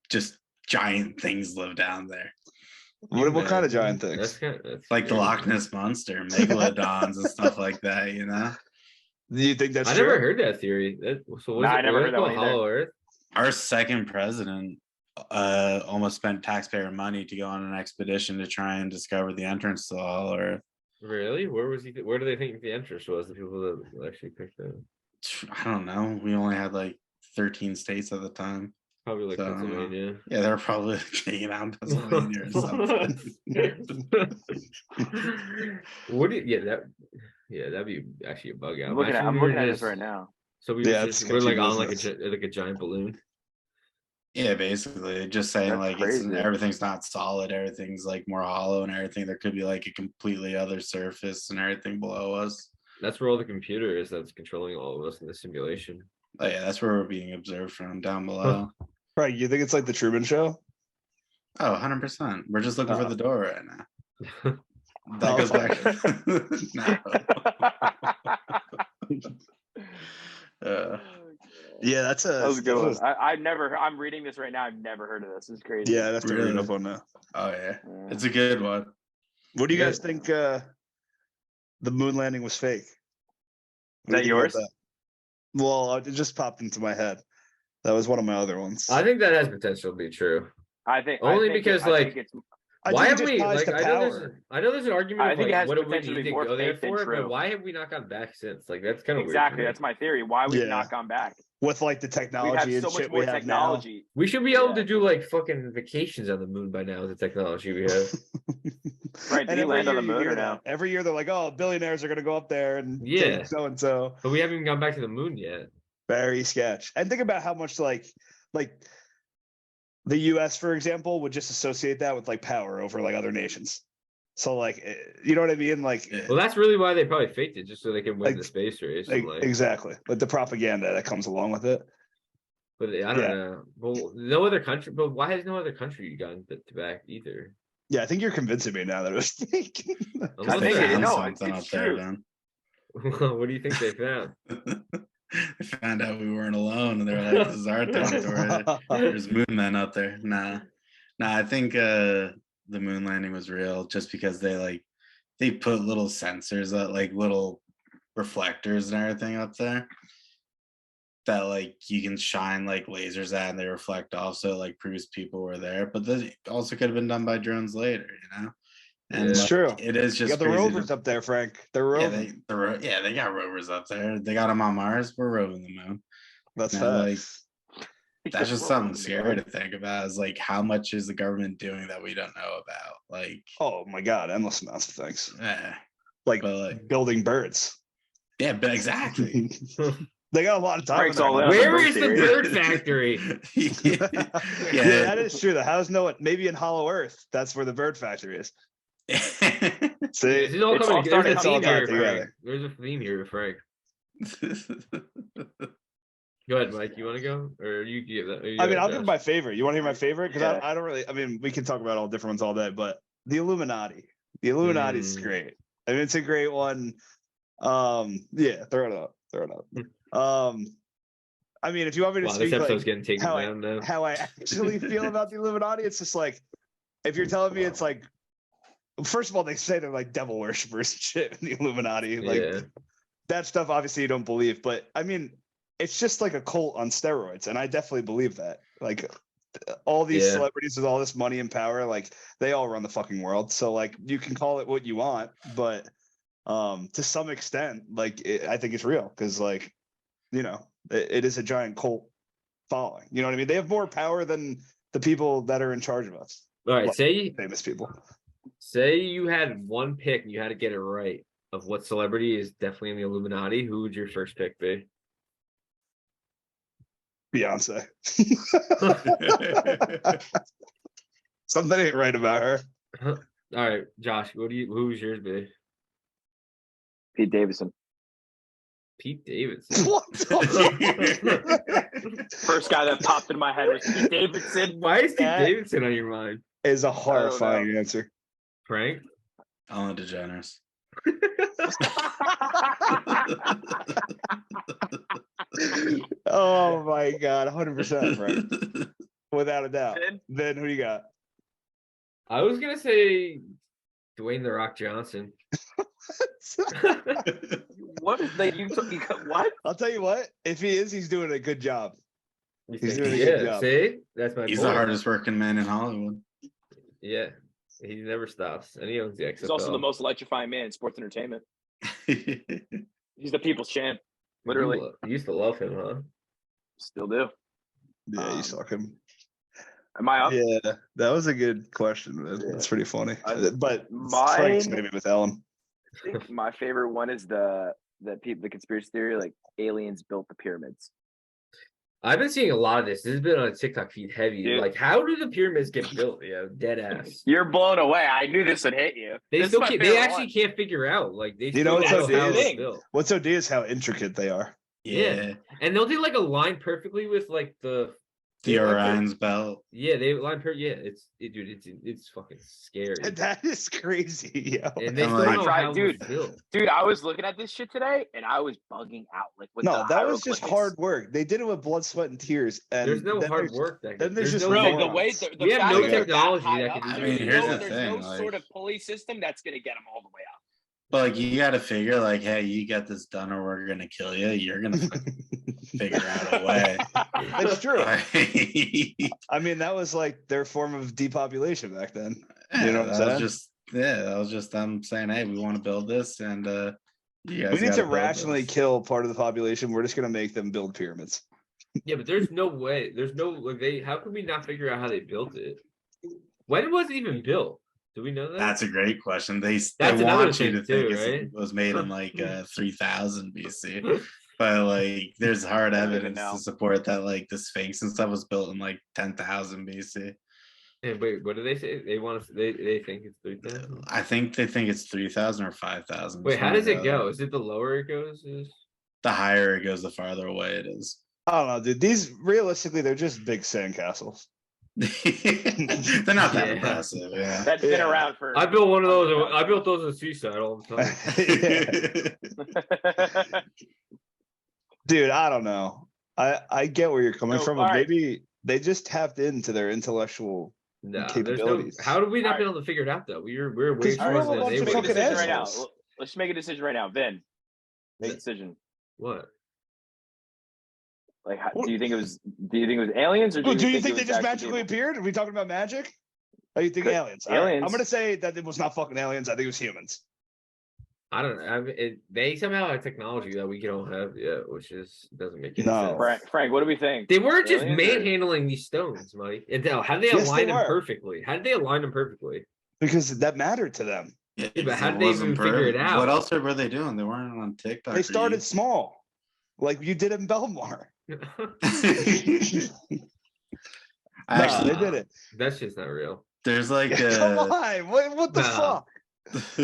just giant things live down there. What kind of giant things? That's like the Loch Ness Monster, megalodons, and stuff like that. Do you think that's true? I never heard that theory. I never heard that one Hollow Earth. Our second president almost spent taxpayer money to go on an expedition to try and discover the entrance to the Hollow Earth. Really? Where was he? Where do they think the entrance was? The people that actually picked it. I don't know. We only had like 13 states at the time. Probably like Pennsylvania. Yeah, they're probably taking out Pennsylvania or something. That'd be actually a bug out. I'm looking at this right now. So we're like on like a giant balloon. Yeah, basically just saying like everything's not solid, everything's like more hollow and everything. There could be like a completely other surface and everything below us. That's where all the computer is that's controlling all of us in the simulation. Oh yeah, that's where we're being observed from down below. Right, you think it's like the Truman Show? Oh, 100%. We're just looking for the door right now. That goes back. Yeah, that was a good one. I'm reading this right now. I've never heard of this. This is crazy. Yeah, I'd have to read it up on that. Oh yeah, it's a good one. What do you guys think? The moon landing was fake. Is that yours? Well, it just popped into my head. That was one of my other ones. I think that has potential to be true. Because why have we like? I know there's an argument. I think it has what do we potential need to go there for? But why have we not gone back since? Like that's kind of exactly. That's my theory. Why we've not gone back with like the technology and shit we have now. We should be able to do like fucking vacations on the moon by now with the technology we have. Right? Did he land on the moon or no? Every year they're like, "Oh, billionaires are going to go up there and so and so." But we haven't even gone back to the moon yet. Very sketch. And think about how much like the US, for example, would just associate that with like power over like other nations. So like, you know what I mean? Like, well, that's really why they probably faked it, just so they can win the space race. Exactly. Like the propaganda that comes along with it. But I don't know. Well, no other country. But why has no other country gotten to back either? Yeah, I think you're convincing me now that it was fake. I think it's true. What do you think they found? They found out we weren't alone, and they were like, "This is our territory. There's moon men out there." Nah. I think the moon landing was real, just because they put little sensors, like little reflectors and everything up there that like you can shine like lasers at, and they reflect off, so it like proves people were there. But this also could have been done by drones later, And it's true. It is just you got the rovers up there, Frank. They're roving. They got rovers up there. They got them on Mars. We're roving the moon. That's facts. That's just something scary to think about. Is like how much is the government doing that we don't know about? Like, oh my god, endless amounts of things. Like building birds. Yeah, but exactly. They got a lot of time. Where is the bird factory? Yeah, that is true. The how's no one? Maybe in Hollow Earth, that's where the bird factory is. See, it's all coming together. There's a theme here, Frank. Go ahead, Mike. You want to go, or you give that? I mean, I'll give my favorite. You want to hear my favorite? Because I don't really. I mean, we can talk about all different ones all day, but the Illuminati. The Illuminati is great. I mean, it's a great one. Yeah, throw it up. I mean, if you want me to speak, this episode's getting taken down now. How I actually feel about the Illuminati, it's just like, if you're telling me it's like, first of all, they say they're like devil worshippers and shit in the Illuminati. Like that stuff, obviously, you don't believe, but I mean, it's just like a cult on steroids, and I definitely believe that. Like all these celebrities with all this money and power, like they all run the fucking world. So like you can call it what you want, but to some extent, like I think it's real because like, you know, it is a giant cult following. You know what I mean? They have more power than the people that are in charge of us. All right, like, say famous people. Say you had one pick and you had to get it right of what celebrity is definitely in the Illuminati. Who would your first pick be? Beyonce. Something ain't right about her. All right, Josh, who's yours be? Pete Davidson. Pete Davidson. What? First guy that popped in my head was Pete Davidson. Why is Pete Davidson on your mind? Is a horrifying answer. Frank? Ellen DeGeneres. Oh my god, 100%, Frank. Without a doubt. Then who do you got? I was gonna say Dwayne "The Rock" Johnson. What? What? I'll tell you what. If he is, he's doing a good job. He's doing a good job. See, that's my. He's the hardest working man in Hollywood. Yeah, he never stops, and he owns the XFL. He's also the most electrifying man in sports entertainment. He's the people's champ, literally. You used to love him, huh? Still do. Yeah, you suck him. Am I up? Yeah, that was a good question, man. Yeah. That's pretty funny. But mine, maybe with Ellen. I think my favorite one is the conspiracy theory, like aliens built the pyramids. I've been seeing a lot of this. This has been on a TikTok feed heavy. Dude. Like, how do the pyramids get built? Yeah, dead ass. You're blown away. I knew this would hit you. They actually can't figure out. Like they. You know what's OD is? What's OD is how intricate they are. Yeah, and they'll do like a line perfectly with like the Orion's belt. Yeah, they line per. Yeah, it's fucking scary. That is crazy, yo. And they still know how dude, I was looking at this shit today, and I was bugging out. Like, with that was just hard work. They did it with blood, sweat, and tears. And there's no hard work. There's just no the way. We have no technology that can. I mean, here's the thing. There's no sort of pulley system that's going to get them all the way out. But like, you got to figure, like, hey, you get this done, or we're gonna kill you. You're gonna figure out a way. That's true. I mean, that was like their form of depopulation back then. You know, that was just them saying, hey, we want to build this, and we need to rationally kill part of the population. We're just gonna make them build pyramids. Yeah, but there's no way. There's no like how could we not figure out how they built it? When was it even built? Do we know that? That's a great question. They want you to think right? it was made in like 3000 BC, but like there's hard evidence to support that like the Sphinx and stuff was built in like 10,000 BC. And wait, what do they say? They want to. They think it's 3,000. I think they think it's 3,000 or 5,000. Wait, how does it go? Is it the lower it goes? The higher it goes, the farther away it is. I don't know, dude. These realistically, they're just big sandcastles. They're not that impressive. Yeah, that's been around for. I built one of those. I built those at Seaside all the time. Dude, I don't know. I get where you're coming from, but maybe they just tapped into their intellectual capabilities. How do we not be able to figure it out though? We're way smarter than they were. Right now. Let's make a decision right now. Vin, make a decision. What? Like, do you think it was aliens, or do you think they just magically appeared? Are we talking about magic? Or you think aliens? Aliens. I'm gonna say that it was not fucking aliens. I think it was humans. I don't know. I mean, they somehow have technology that we don't have yet, which doesn't make any sense. Frank, what do we think? They weren't just manhandling these stones, Mike. And how did they align them perfectly? How did they align them perfectly? Because that mattered to them. Yeah, but how did they even figure it out? What else were they doing? They weren't on TikTok. They started small, like you did in Belmar. Actually, they did it. That's just not real. There's like come on, what the fuck?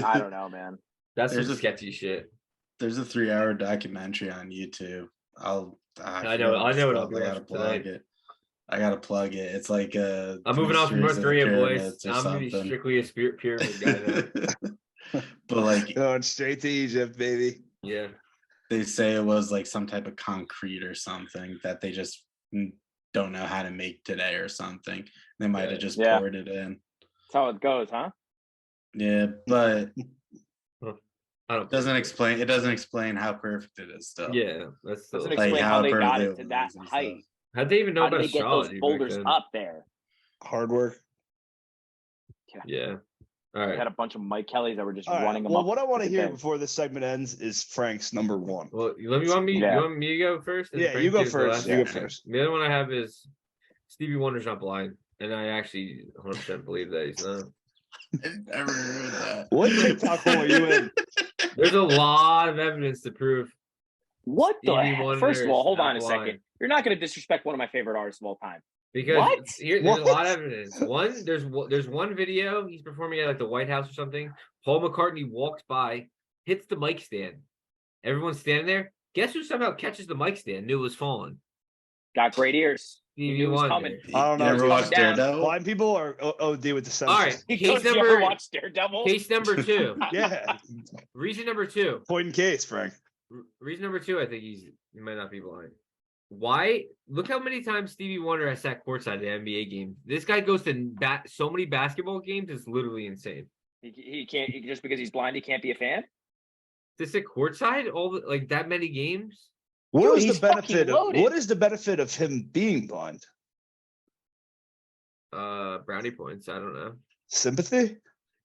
I don't know, man. That's just sketchy shit. There's a 3-hour documentary on YouTube. I know what I'll be watching tonight. I gotta plug it. It's like I'm moving on from North Korea, boys. I'm gonna be strictly a pyramid guy now. But like going straight to Egypt, baby. Yeah. They say it was like some type of concrete or something that they just don't know how to make today or something. They might have just poured it in. That's how it goes, huh? Yeah, but it doesn't explain how perfect it is still. Yeah, that's still doesn't explain how they got it to that height. How'd they even know about they get those boulders up there? Hard work. Yeah. All right. We had a bunch of Mike Kellys that were just running them up. Well, what I want to hear before this segment ends is Frank's number one. Well, you want me to go first? Yeah, you go first. You go first. The other one I have is Stevie Wonder's not blind, and I actually 100% believe that he's not. I never heard that. What TikTok hole are you in? There's a lot of evidence to prove. What the heck? First of all, hold on a second. You're not going to disrespect one of my favorite artists of all time. Because there's a lot of evidence. There's one video he's performing at like the White House or something. Paul McCartney walks by, hits the mic stand. Everyone's standing there. Guess who somehow catches the mic stand? Knew it was falling. Got great ears. He knew it was coming. I don't know. You ever watched Daredevil? Blind people or OD with the senses? All right. Case number 2. Yeah. Reason number 2. Point in case, Frank. Reason number 2, I think he might not be blind. Why? Look how many times Stevie Wonder has sat courtside at the NBA games. This guy goes to so many basketball games. It's literally insane. He can't just because he's blind. He can't be a fan. To sit courtside that many games. What is the benefit of him being blind? Brownie points. I don't know. Sympathy.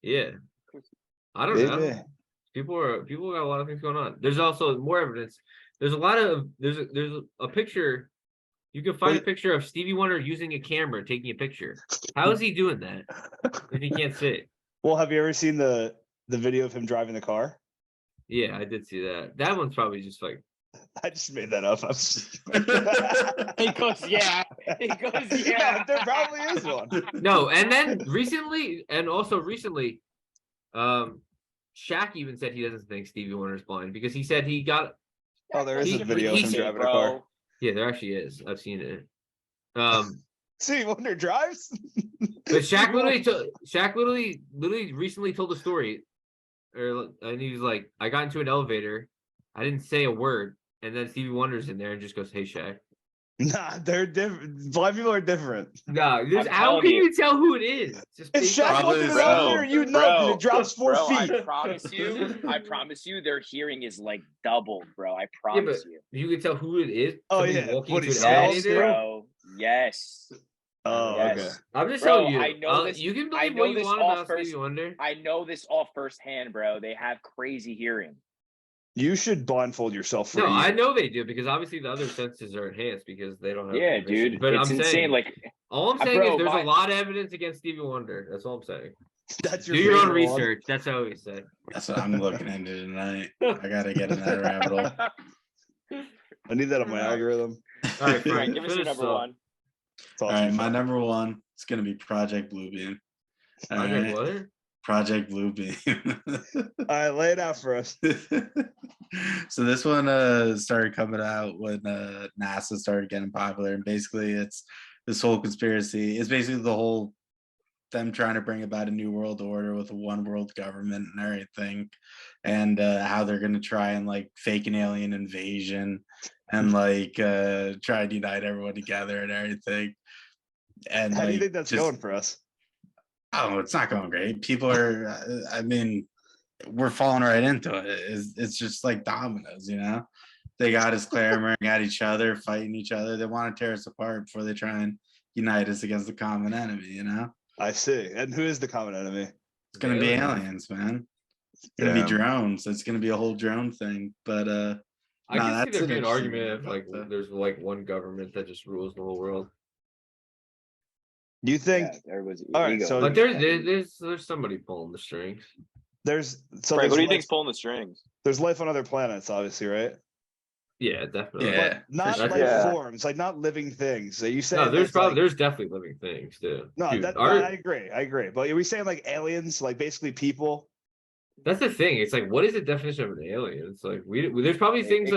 Yeah. I don't know. People got a lot of things going on. There's also more evidence. There's a picture. You can find a picture of Stevie Wonder using a camera taking a picture. How is he doing that if he can't see? Well, have you ever seen the video of him driving the car? Yeah, I did see that. That one's probably just like. I just made that up. He goes, yeah. No, there probably is one. No, and then recently, Shaq even said he doesn't think Stevie Wonder's blind because he said he got. Oh, there is a video of him driving a car. Yeah, there actually is. I've seen it. Stevie Wonder drives. But Shaq literally recently told a story, and he was like, "I got into an elevator, I didn't say a word, and then Stevie Wonder's in there and just goes, hey, Shaq.'" Nah, they're different. Blind people are different. Nah, how can you tell who it is? If Shaq wasn't an elevator, you know that it drops 4 feet. I promise you, their hearing is like doubled, bro. I promise you. You can tell who it is. Oh yeah, walking into an elevator, bro. Yes. Oh, yes. Okay. I'm just telling you. I know this. You can believe what you want about Stevie Wonder. I know this all firsthand, bro. They have crazy hearing. You should blindfold yourself for No, I know they do because obviously the other senses are enhanced because they don't have. Yeah, dude. But it's insane. All I'm saying is there's a lot of evidence against Stevie Wonder. That's all I'm saying. That's do your own research. That's what I always say. That's what I'm looking into tonight. I gotta get in that rabbit hole. I need that on my algorithm. All right, Frank, give us your number one. All right, my number one is gonna be Project Bluebeam. What? Project Bluebeam. All right, lay it out for us. So this one started coming out when NASA started getting popular, and basically it's this whole conspiracy. It's basically them trying to bring about a new world order with a one world government and everything, and how they're going to try and like fake an alien invasion and like try to unite everyone together and everything. And how do you think that's going for us? Oh, it's not going great. People are, we're falling right into it. It's just like dominoes, you know? They got us clamoring at each other, fighting each other. They want to tear us apart before they try and unite us against the common enemy, you know? I see. And who is the common enemy? It's going to be aliens, man. gonna be drones. It's gonna be a whole drone thing. But I can see there being an interesting argument if like there's like one government that just rules the whole world. Do you think? There was all right, so but there's somebody pulling the strings. There's Frank, what do you think's pulling the strings? There's life on other planets, obviously, right? Yeah, definitely. Yeah, but not sure. life forms, like not living things. So you say no? There's definitely living things too. No, dude, I agree. But are we saying like aliens, like basically people? That's the thing. It's like, what is the definition of an alien? It's like there's probably things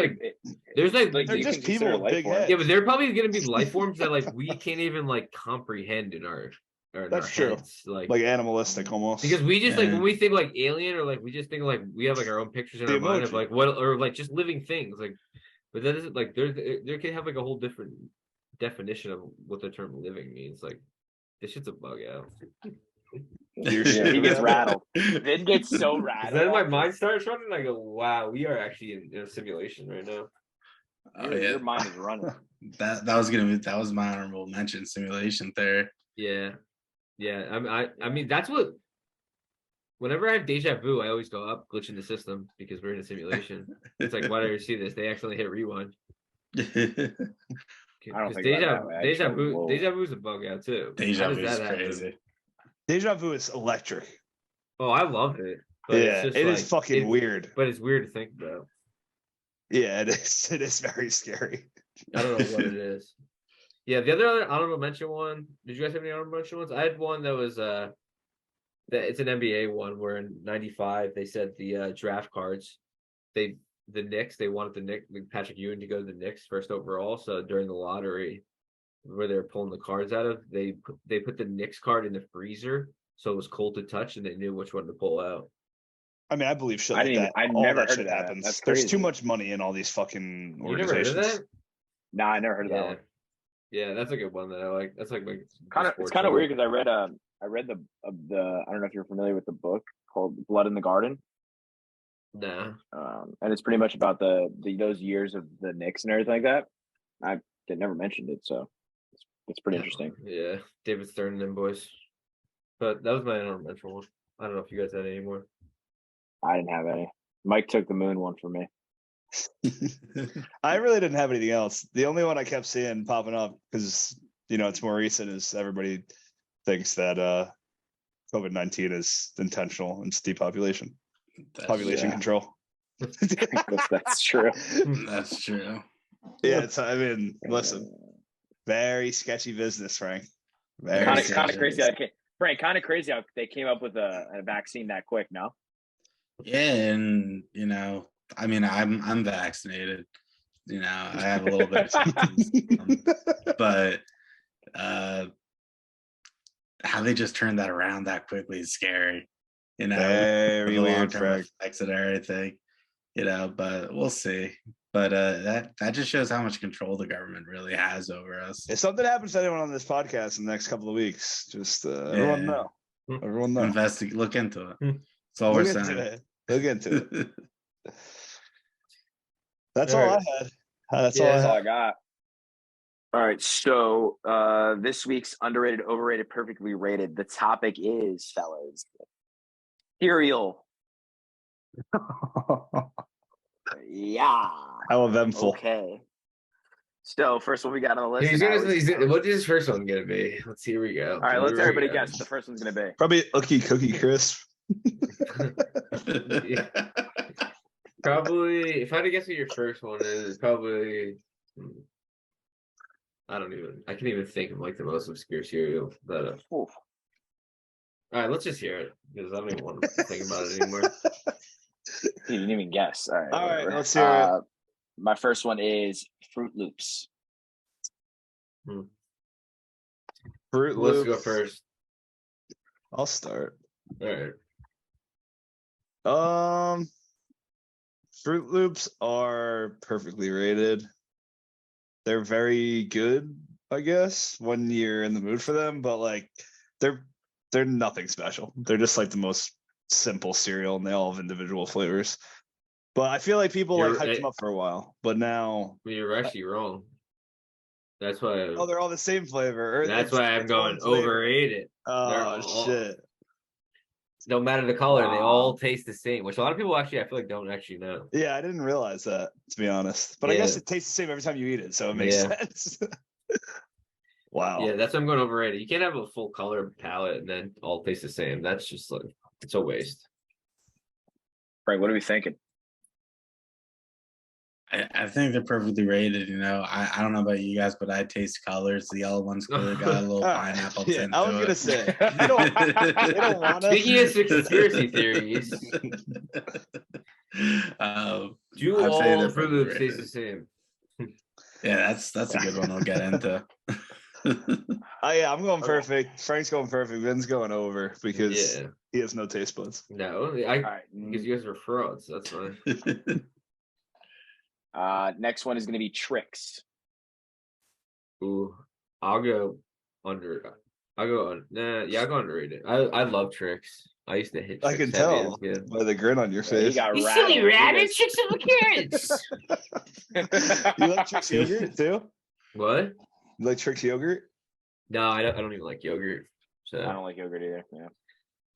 there's like they're just people with big heads. Yeah, but they're probably gonna be life forms that like we can't even like comprehend in our. That's true. Heads. Like animalistic almost. Because we just like when we think like alien or like we just think like we have like our own pictures in our mind of like what or like just living things like, but that isn't like there can have like a whole different definition of what the term living means. Like this shit's a bug out. He gets rattled. Vin gets so rattled. Then my mind starts running. I go, wow, we are actually in a simulation right now. Your mind is running. That was my honorable mention, simulation theory. Yeah, I mean that's what. Whenever I have deja vu, I always go up, glitch in the system because we're in a simulation. It's like, why did I see this? They actually hit rewind. I don't think deja vu is a bug out too. Deja vu is crazy. Deja vu is electric. Oh, I love it. But yeah, it is fucking weird. But it's weird to think about. Yeah, it is. It is very scary. I don't know what it is. Yeah, the other honorable mention one. Did you guys have any honorable mention ones? I had one that was it's an NBA one where in '95 they said the draft cards, the Knicks, they wanted Patrick Ewing to go to the Knicks first overall. So during the lottery, where they were pulling the cards out of, they put the Knicks card in the freezer so it was cold to touch and they knew which one to pull out. I mean, I believe shit like that. I never heard of that. Happens. There's too much money in all these fucking organizations. You never heard of that? No, I never heard of that one. Yeah, that's a good one that I like. That's like it's kind of weird because I read the I don't know if you're familiar with the book called Blood in the Garden. Nah. And it's pretty much about those years of the Knicks and everything like that. I never mentioned it, so it's pretty interesting. Yeah, David Stern and them boys. But that was my honorable mention one. I don't know if you guys had any more. I didn't have any. Mike took the moon one for me. I really didn't have anything else. The only one I kept seeing popping up because it's more recent is everybody thinks that COVID-19 is intentional and it's depopulation, population control. That's true. That's true. Yeah, listen, very sketchy business, Frank. Kind of crazy. Frank, kind of crazy how they came up with a vaccine that quick. No. Yeah, and I mean, I'm vaccinated. I have a little bit of symptoms, but how they just turned that around that quickly is scary. Very weird effects and everything. But we'll see. But that just shows how much control the government really has over us. If something happens to anyone on this podcast in the next couple of weeks, just everyone know. Everyone know. Look into it. That's all we're saying. Look into it. That's all I had. That's all I got. All right. So this week's underrated, overrated, perfectly rated. The topic is, fellas, cereal. Yeah. How eventful. Okay. So first one we got on the list. What is his first one gonna be? Here we go. All right, let's everybody guess what the first one's gonna be. Probably Cookie Crisp. Probably, if I had to guess what your first one is, probably I can't even think of like the most obscure cereal. But all right, let's just hear it because I don't even want to think about it anymore. You didn't even guess. All right, let's hear it. My first one is Fruit Loops. Fruit Loops. Let's go first. I'll start. All right. Fruit Loops are perfectly rated. They're very good, I guess, when you're in the mood for them, but like they're nothing special. They're just like the most simple cereal and they all have individual flavors. But I feel like people hyped them up for a while, but now you're actually wrong. That's why. They're all the same flavor. That's why I'm going overrated. Oh shit! no matter the color, they all taste the same. Which a lot of people actually, I feel like, don't actually know. Yeah, I didn't realize that, to be honest. But I guess it tastes the same every time you eat it, so it makes sense. Wow. Yeah, that's what I'm going overrated. You can't have a full color palette and then all taste the same. That's just like it's a waste. Frank, what are we thinking? I think they're perfectly rated. I don't know about you guys, but I taste colors. The yellow one's clearly got a little pineapple tint. I was gonna say they don't want us. Speaking of conspiracy theories, do all Fruit Loops taste the same? Yeah, that's a good one we'll get into. Oh yeah, I'm going perfect. Frank's going perfect. Vin's going over because he has no taste buds. No, because you guys are frauds. That's fine. Next one is going to be Tricks. Ooh, I'll go under. I'll go underrated. I love Tricks. I used to hit Tricks. I can tell by the grin on your face. You silly rabbit, Tricks of the carrots. You like Tricks yogurt too? What? You like Tricks yogurt? No, I don't even like yogurt. So I don't like yogurt either. Yeah.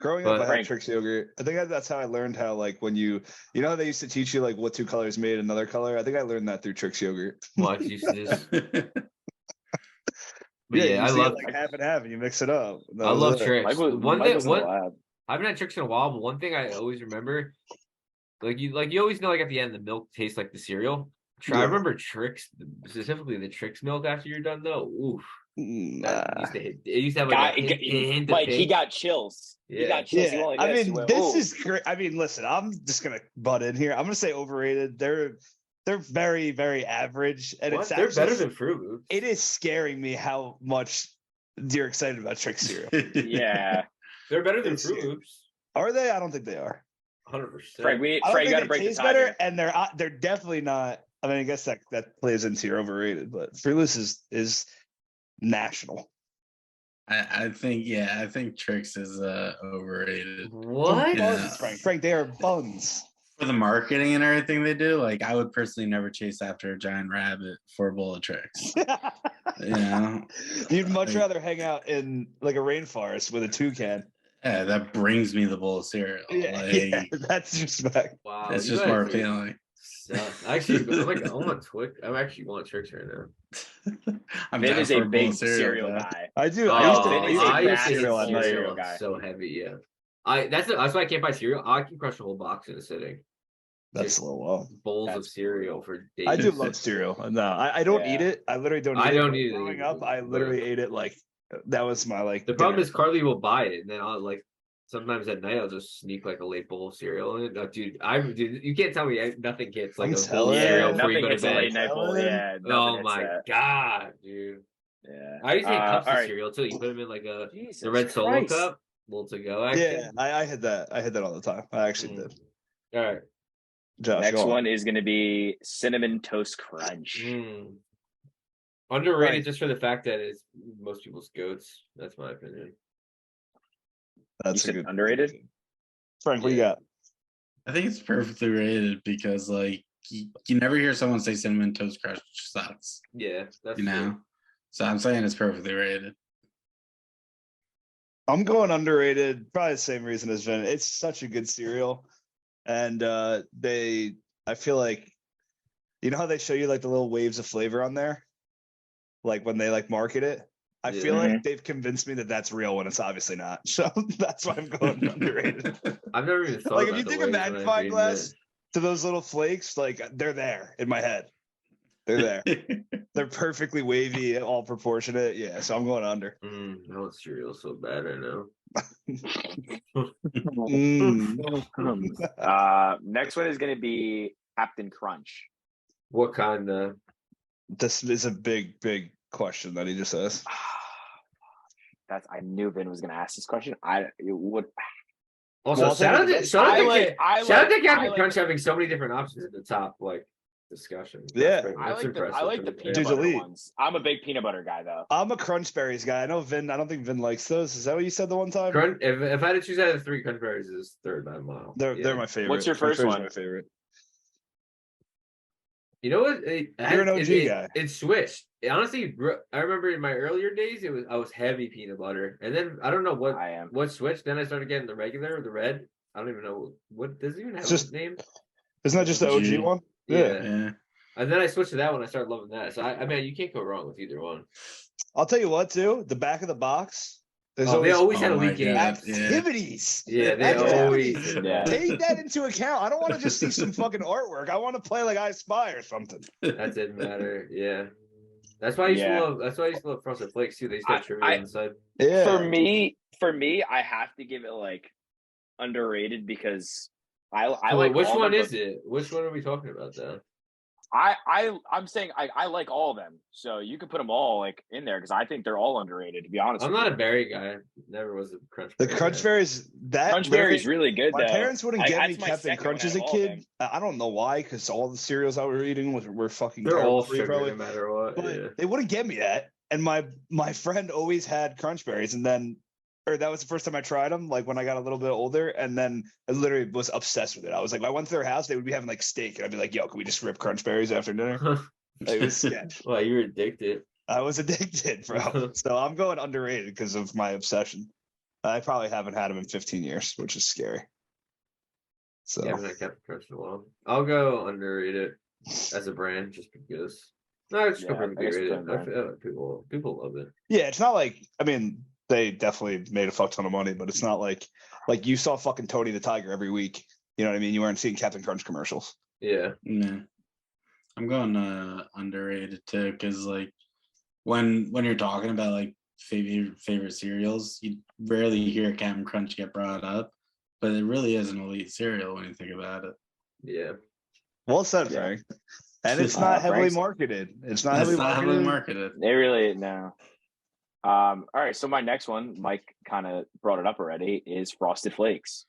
Growing up, I had Tricks yogurt. I think that's how I learned how, like, when you know how they used to teach you like what two colors made another color. I think I learned that through Tricks yogurt. What you just. I love like half and half, and you mix it up. I love Tricks. I haven't had Tricks in a while, but one thing I always remember, like you always know, like at the end the milk tastes like the cereal. I remember Tricks, specifically the Tricks milk after you're done though. Oof. It used to have like a hint of he got chills. Yeah. He got chills. Yeah. I mean, this is great. I mean, listen, I'm just gonna butt in here. I'm gonna say overrated. They're very, very average, and they're better than Fruit Loops. It is scaring me how much you're excited about Tricks cereal. Yeah, they're better than Fruit Loops. Are they? I don't think they are. 100%. Frank, you got to break the tie better, and they're definitely not. I mean, I guess that plays into your overrated, but Fruit Loops is national. I think Tricks is overrated. What? Frank, they are buns. For the marketing and everything they do, like I would personally never chase after a giant rabbit for a bowl of Tricks. You'd much rather hang out in like a rainforest with a toucan. Yeah, that brings me the bowl of cereal. That's respect. Wow, it's just more appealing. Actually, I'm on Twix. I actually want Tricks right now. Vin is a big cereal guy. I do. I used to cereal guy. So heavy, yeah. That's why I can't buy cereal. I can crush a whole box in a sitting. That's a little wild. Bowls of cereal for days. I do love cereal. No, I don't eat it. I literally don't. I don't eat it. Growing up, I literally ate it like that was my like. The problem is Carly will buy it, and then I'll like. Sometimes at night I'll just sneak like a late bowl of cereal in. Dude, you can't tell me nothing gets like a bowl of cereal before you go to bed. Late night bowl. Yeah. Oh my god, dude. Yeah. I used to hate cups of cereal too. You put them in like the red Solo cup, little to go. Yeah, I had that. I had that all the time. I actually did. All right. Josh, next one is going to be Cinnamon Toast Crunch. Underrated just for the fact that it's most people's goats. That's my opinion. That's a good underrated. Frank, what do you got? I think it's perfectly rated because like you never hear someone say Cinnamon Toast Crunch sucks. Yeah, that's So I'm saying it's perfectly rated. I'm going underrated, probably the same reason as Vin. It's such a good cereal. And I feel like, you know how they show you like the little waves of flavor on there? Like when they like market it? I feel like they've convinced me that that's real when it's obviously not. So that's why I'm going underrated. I've never even thought like if you take a magnifying glass to those little flakes, like they're there in my head. They're there. They're perfectly wavy, all proportionate. Yeah, so I'm going under. I want cereal so bad right now. Next one is going to be Captain Crunch. What kind? This is a big question that he just asked. I knew Vin was going to ask this question. It would. Also, shout out to Captain Crunch having so many different options at the top, like discussion. Yeah, I like the peanut butter ones. I'm a big peanut butter guy, though. I'm a Crunch Berries guy. I know Vin. I don't think Vin likes those. Is that what you said the one time? If I had to choose out of the three, Crunch Berries is third by a mile. They're my favorite. What's your first one? My favorite. You know what? You're an OG guy. It switched. Honestly, I remember in my earlier days, I was heavy peanut butter, and then I don't know what switched. Then I started getting the regular, the red. I don't even know what does it even have a name. Isn't that just the OG one? Yeah. And then I switched to that one. I started loving that. So I mean, you can't go wrong with either one. I'll tell you what, too. The back of the box. They always had a weekend activities. Yeah, they always take that into account. I don't want to just see some fucking artwork. I want to play like I Spy or something. That didn't matter. Yeah, that's why I used to love. That's why I used to love Frosted Flakes too. They used to have trivia inside. Yeah. For me, I have to give it like underrated because I like. Which one is it? Which one are we talking about then? I'm saying I like all of them, so you can put them all like in there because I think they're all underrated. To be honest, I'm not a berry guy. Never was a crunch. The crunch berries. Crunch berry is really good. My though. parents wouldn't get me Captain Crunch as a kid. I don't know why, because all the cereals I was eating were fucking. They're all sugar, no matter what. But they wouldn't get me that, and my friend always had crunch berries, and then. Or that was the first time I tried them, like when I got a little bit older, and then I literally was obsessed with it. I was like, I went to their house, they would be having like steak, and I'd be like, "Yo, can we just rip crunch berries after dinner?" It was sketch. Well, you were addicted. I was addicted, bro. So I'm going underrated because of my obsession. I probably haven't had them in 15 years, which is scary. So yeah, I kept crunch in a while. I'll go underrated as a brand just because. No, it's go perfectly rated. I feel like people love it. Yeah, it's not like they definitely made a fuck ton of money, but it's not like you saw fucking Tony the Tiger every week. You know what I mean? You weren't seeing Captain Crunch commercials. Yeah. I'm going underrated too, because like when you're talking about like favorite cereals, you rarely hear Captain Crunch get brought up, but it really is an elite cereal when you think about it. Yeah. Well said, Frank. And it's not heavily marketed. It's not heavily marketed. They really no. All right, so my next one, Mike kind of brought it up already, is Frosted Flakes.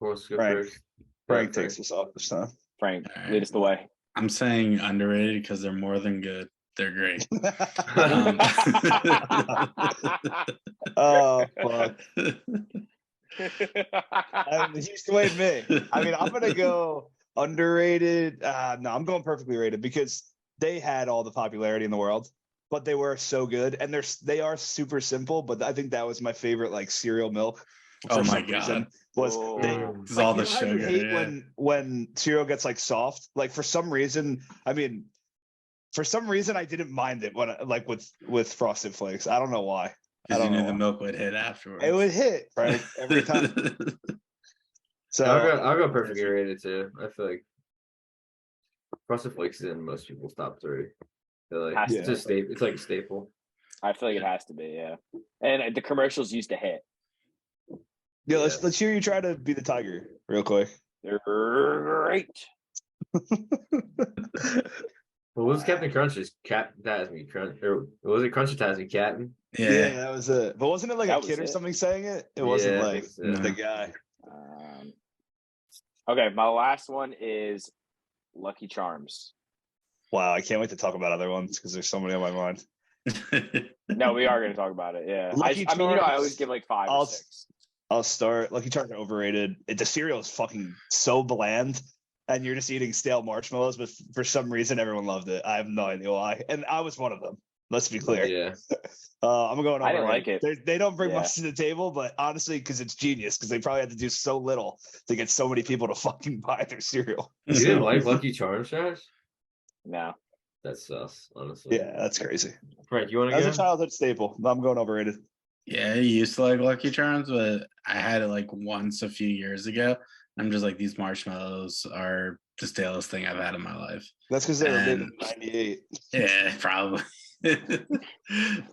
Frank takes us off this time. Frank, lead us the way. I'm saying underrated because they're more than good. They're great. Oh, fuck. He's swayed me. I mean, I'm going to go underrated. No, I'm going perfectly rated because they had all the popularity in the world. But they were so good, and they are super simple. But I think that was my favorite, like cereal milk. Oh my god! Was all the sugar? I hate when cereal gets like soft. Like for some reason, I didn't mind it when like with Frosted Flakes. I don't know why. Because you knew the milk would hit afterwards. It would hit right every time. So I'll go perfectly rated too. I feel like Frosted Flakes is in most people's top 3. Like, it's a staple. It's like a staple. I feel like it has to be, yeah. And the commercials used to hit. Yeah, let's hear you try to be the tiger real quick. They're great. What was Captain Crunch's Cat Tasman Crunch? Or was it Crunch Tasman Captain? Yeah, that was it. But wasn't it like a kid or something saying it? It wasn't like the guy. Okay, my last one is Lucky Charms. Wow, I can't wait to talk about other ones because there's so many on my mind. No, we are going to talk about it. Yeah, I mean, I always give like 5 or 6. I'll start. Lucky Charms are overrated. The cereal is fucking so bland, and you're just eating stale marshmallows. But for some reason, everyone loved it. I have no idea why, and I was one of them. Let's be clear. Yeah. I I'm going. didn't like it. They don't bring much to the table, but honestly, because it's genius, because they probably had to do so little to get so many people to fucking buy their cereal. You didn't like Lucky Charms, Josh? No. That's sus, honestly. Yeah, that's crazy. Frank, you want to go? As a childhood staple, I'm going overrated. Yeah, I used to like Lucky Charms, but I had it like once a few years ago. I'm just like, these marshmallows are the stalest thing I've had in my life. That's because they were made in '98. Yeah, probably.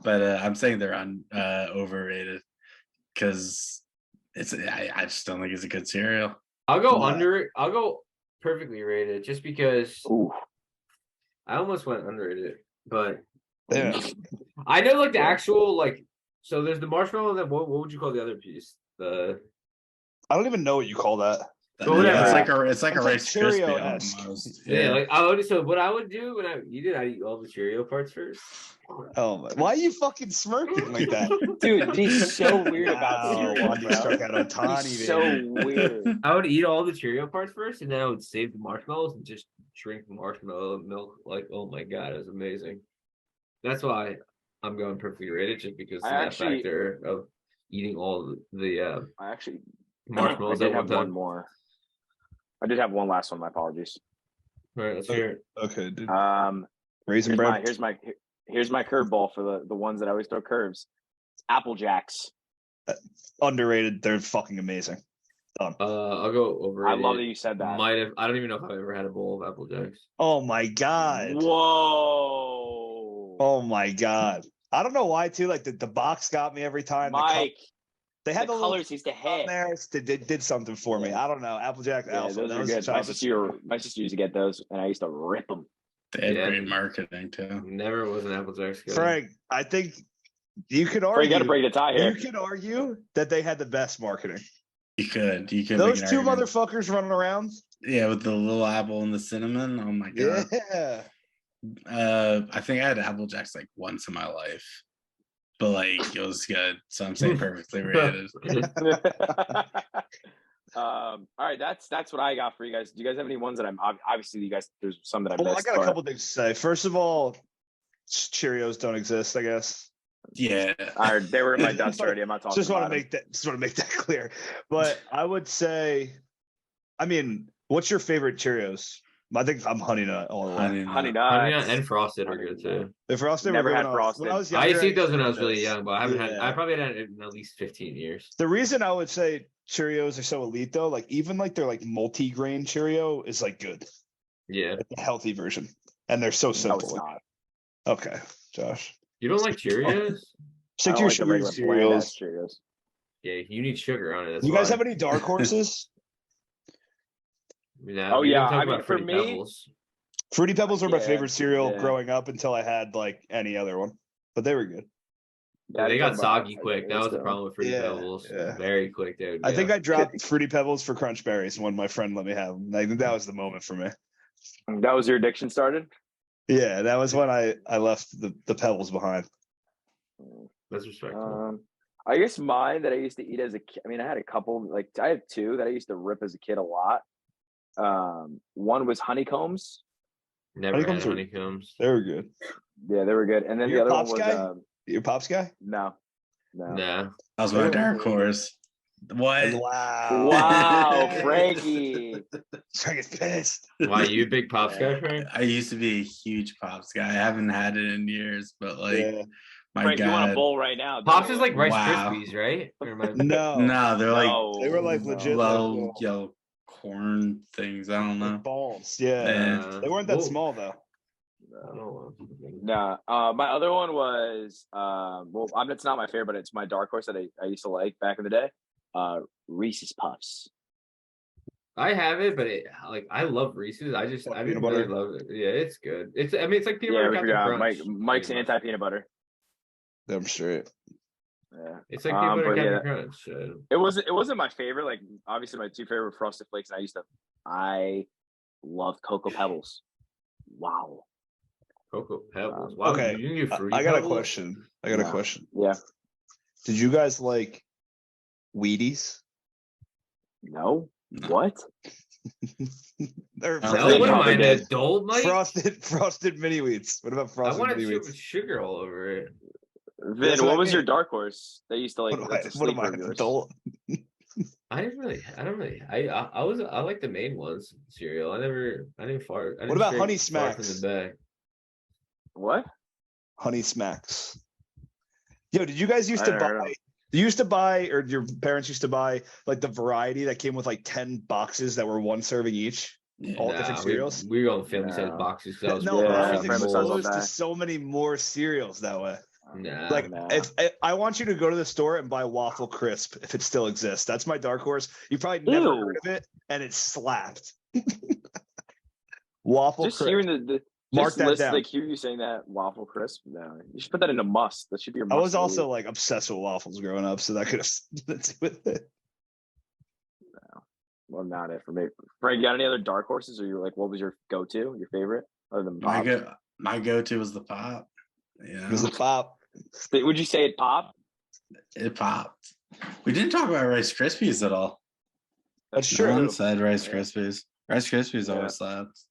But I'm saying they're overrated because I just don't think it's a good cereal. I'll go I'll go perfectly rated just because. Ooh. I almost went underrated, but I know like the actual like. So there's the marshmallow, and then what would you call the other piece? I don't even know what you call that. But whatever. It's like a Rice Krispie almost. Yeah, like so what I would do when I'd eat all the Cheerio parts first. Oh my! Why are you fucking smirking like that, dude? He's so weird about cereal. Wandy struck out Otani. He's so weird. I would eat all the Cheerio parts first, and then I would save the marshmallows and just drink marshmallow milk. Like, oh my god, it was amazing. That's why I'm going perfectly rated, just because of that factor of eating all the. I actually marshmallows. I did have one more. I did have one last one. My apologies. All right, let's hear it. Okay, dude. Raisin bread. Here's my curveball for the ones that I always throw curves. It's Apple Jacks. Underrated. They're fucking amazing. Done. I'll go over. I love that you said that. I don't even know if I've ever had a bowl of Apple Jacks. Oh my god. Whoa. Oh my god. I don't know why too. Like the box got me every time. Mike. They had the colors used to hit there. They did something for me. I don't know. Applejack Alpha. Those are good. My sister used to get those, and I used to rip them. They had great marketing too. Never was an Applejack. Frank, I think you could argue. Frank, you got to break the tie here. You could argue that they had the best marketing. You could. Those two motherfuckers running around. Yeah, with the little apple and the cinnamon. Oh my god. Yeah. I think I had Apple Jacks like once in my life, but like it was good. So I'm saying perfectly rated. All right, that's what I got for you guys. Do you guys have any ones that I'm obviously you guys? There's some that I missed. I got a couple things to say. First of all, Cheerios don't exist, I guess. Yeah, they were in my dust already. I'm not talking. Just want to make that clear. But I would say, I mean, what's your favorite Cheerios? I think I'm Honey Nut all the way. Honey Nut and Frosted are good too. The Frosted never had Frosted. When I was younger, I used to eat those when I was really young, but I haven't had. I probably had it in at least 15 years. The reason I would say Cheerios are so elite though, like even like their like multi-grain Cheerio is like good. Yeah, like a healthy version, and they're so simple. No, it's not. Okay, Josh. You don't like Cheerios? Stick to your Cheerios. Yeah, you need sugar on it. That's you guys have any dark horses? No, I mean, for me, Pebbles. Fruity Pebbles were my favorite cereal growing up until I had like any other one, but they were good. Yeah, they got soggy quick. That was the problem with Fruity Pebbles. Yeah. Very quick, dude. I think I dropped Fruity Pebbles for Crunch Berries when my friend let me have them. I think that was the moment for me. That was your addiction started? Yeah, that was when I left the Pebbles behind. That's respectful. I guess mine that I used to eat as a kid. I mean, I had a couple. Like I have two that I used to rip as a kid a lot. One was honeycombs. Never had honeycombs. They were good. Yeah, they were good. And then the other one was your Pops guy? No. That was my dark horse. What? Wow, Frankie. Frankie's pissed. Why, you a big Pops guy, Frank? I used to be a huge Pops guy. I haven't had it in years, but like my Frank, God. you want a bowl right now? Pops is like Rice Krispies, right? No, they're like they were like legit little yellow corn things. I don't know. Balls. Yeah. They weren't that small though. No. My other one was it's not my favorite, but it's my dark horse that I used to like back in the day. Reese's Puffs. I have it, but I love Reese's. I didn't really love it. Yeah, it's good. It's like peanut butter Captain Crunch. Mike's anti peanut butter. I'm sure. Yeah, it's like peanut butter Captain Crunch. It wasn't my favorite. Like obviously my two favorite were Frosted Flakes, and I loved Cocoa Pebbles. Wow. Cocoa Pebbles. Wow. Okay. I got a question. Yeah. Did you guys like Wheaties? No. What? What am I, an adult, Mike? Frosted mini wheats. What about frosted mini wheats? I wanted with sugar all over it. Vin, what was your dark horse that you used to like? What am I, an adult? I like the main ones cereal. I didn't fart. What about Honey Smacks? What? Honey Smacks. Yo, did you guys used to buy? You used to buy, or your parents used to buy, like the variety that came with like 10 boxes that were one serving each, all different cereals. We were going family size boxes. Everything's close to so many more cereals that way. I want you to go to the store and buy Waffle Crisp if it still exists. That's my dark horse. You probably never heard of it, and it slapped. Waffle Crisp. Hearing the mark that down. Like hear you saying that Waffle Crisp. No, you should put that in a must. That should be your. I was also like obsessed with waffles growing up, so that could have something to do with it. well, not it for me. Frank, you got any other dark horses, or you like what was your go-to, your favorite, other than pop? My go-to was the pop. It was the pop. Would you say it popped? It popped. We didn't talk about Rice Krispies at all. That's No true. one said Rice Krispies. Rice Krispies always slaps.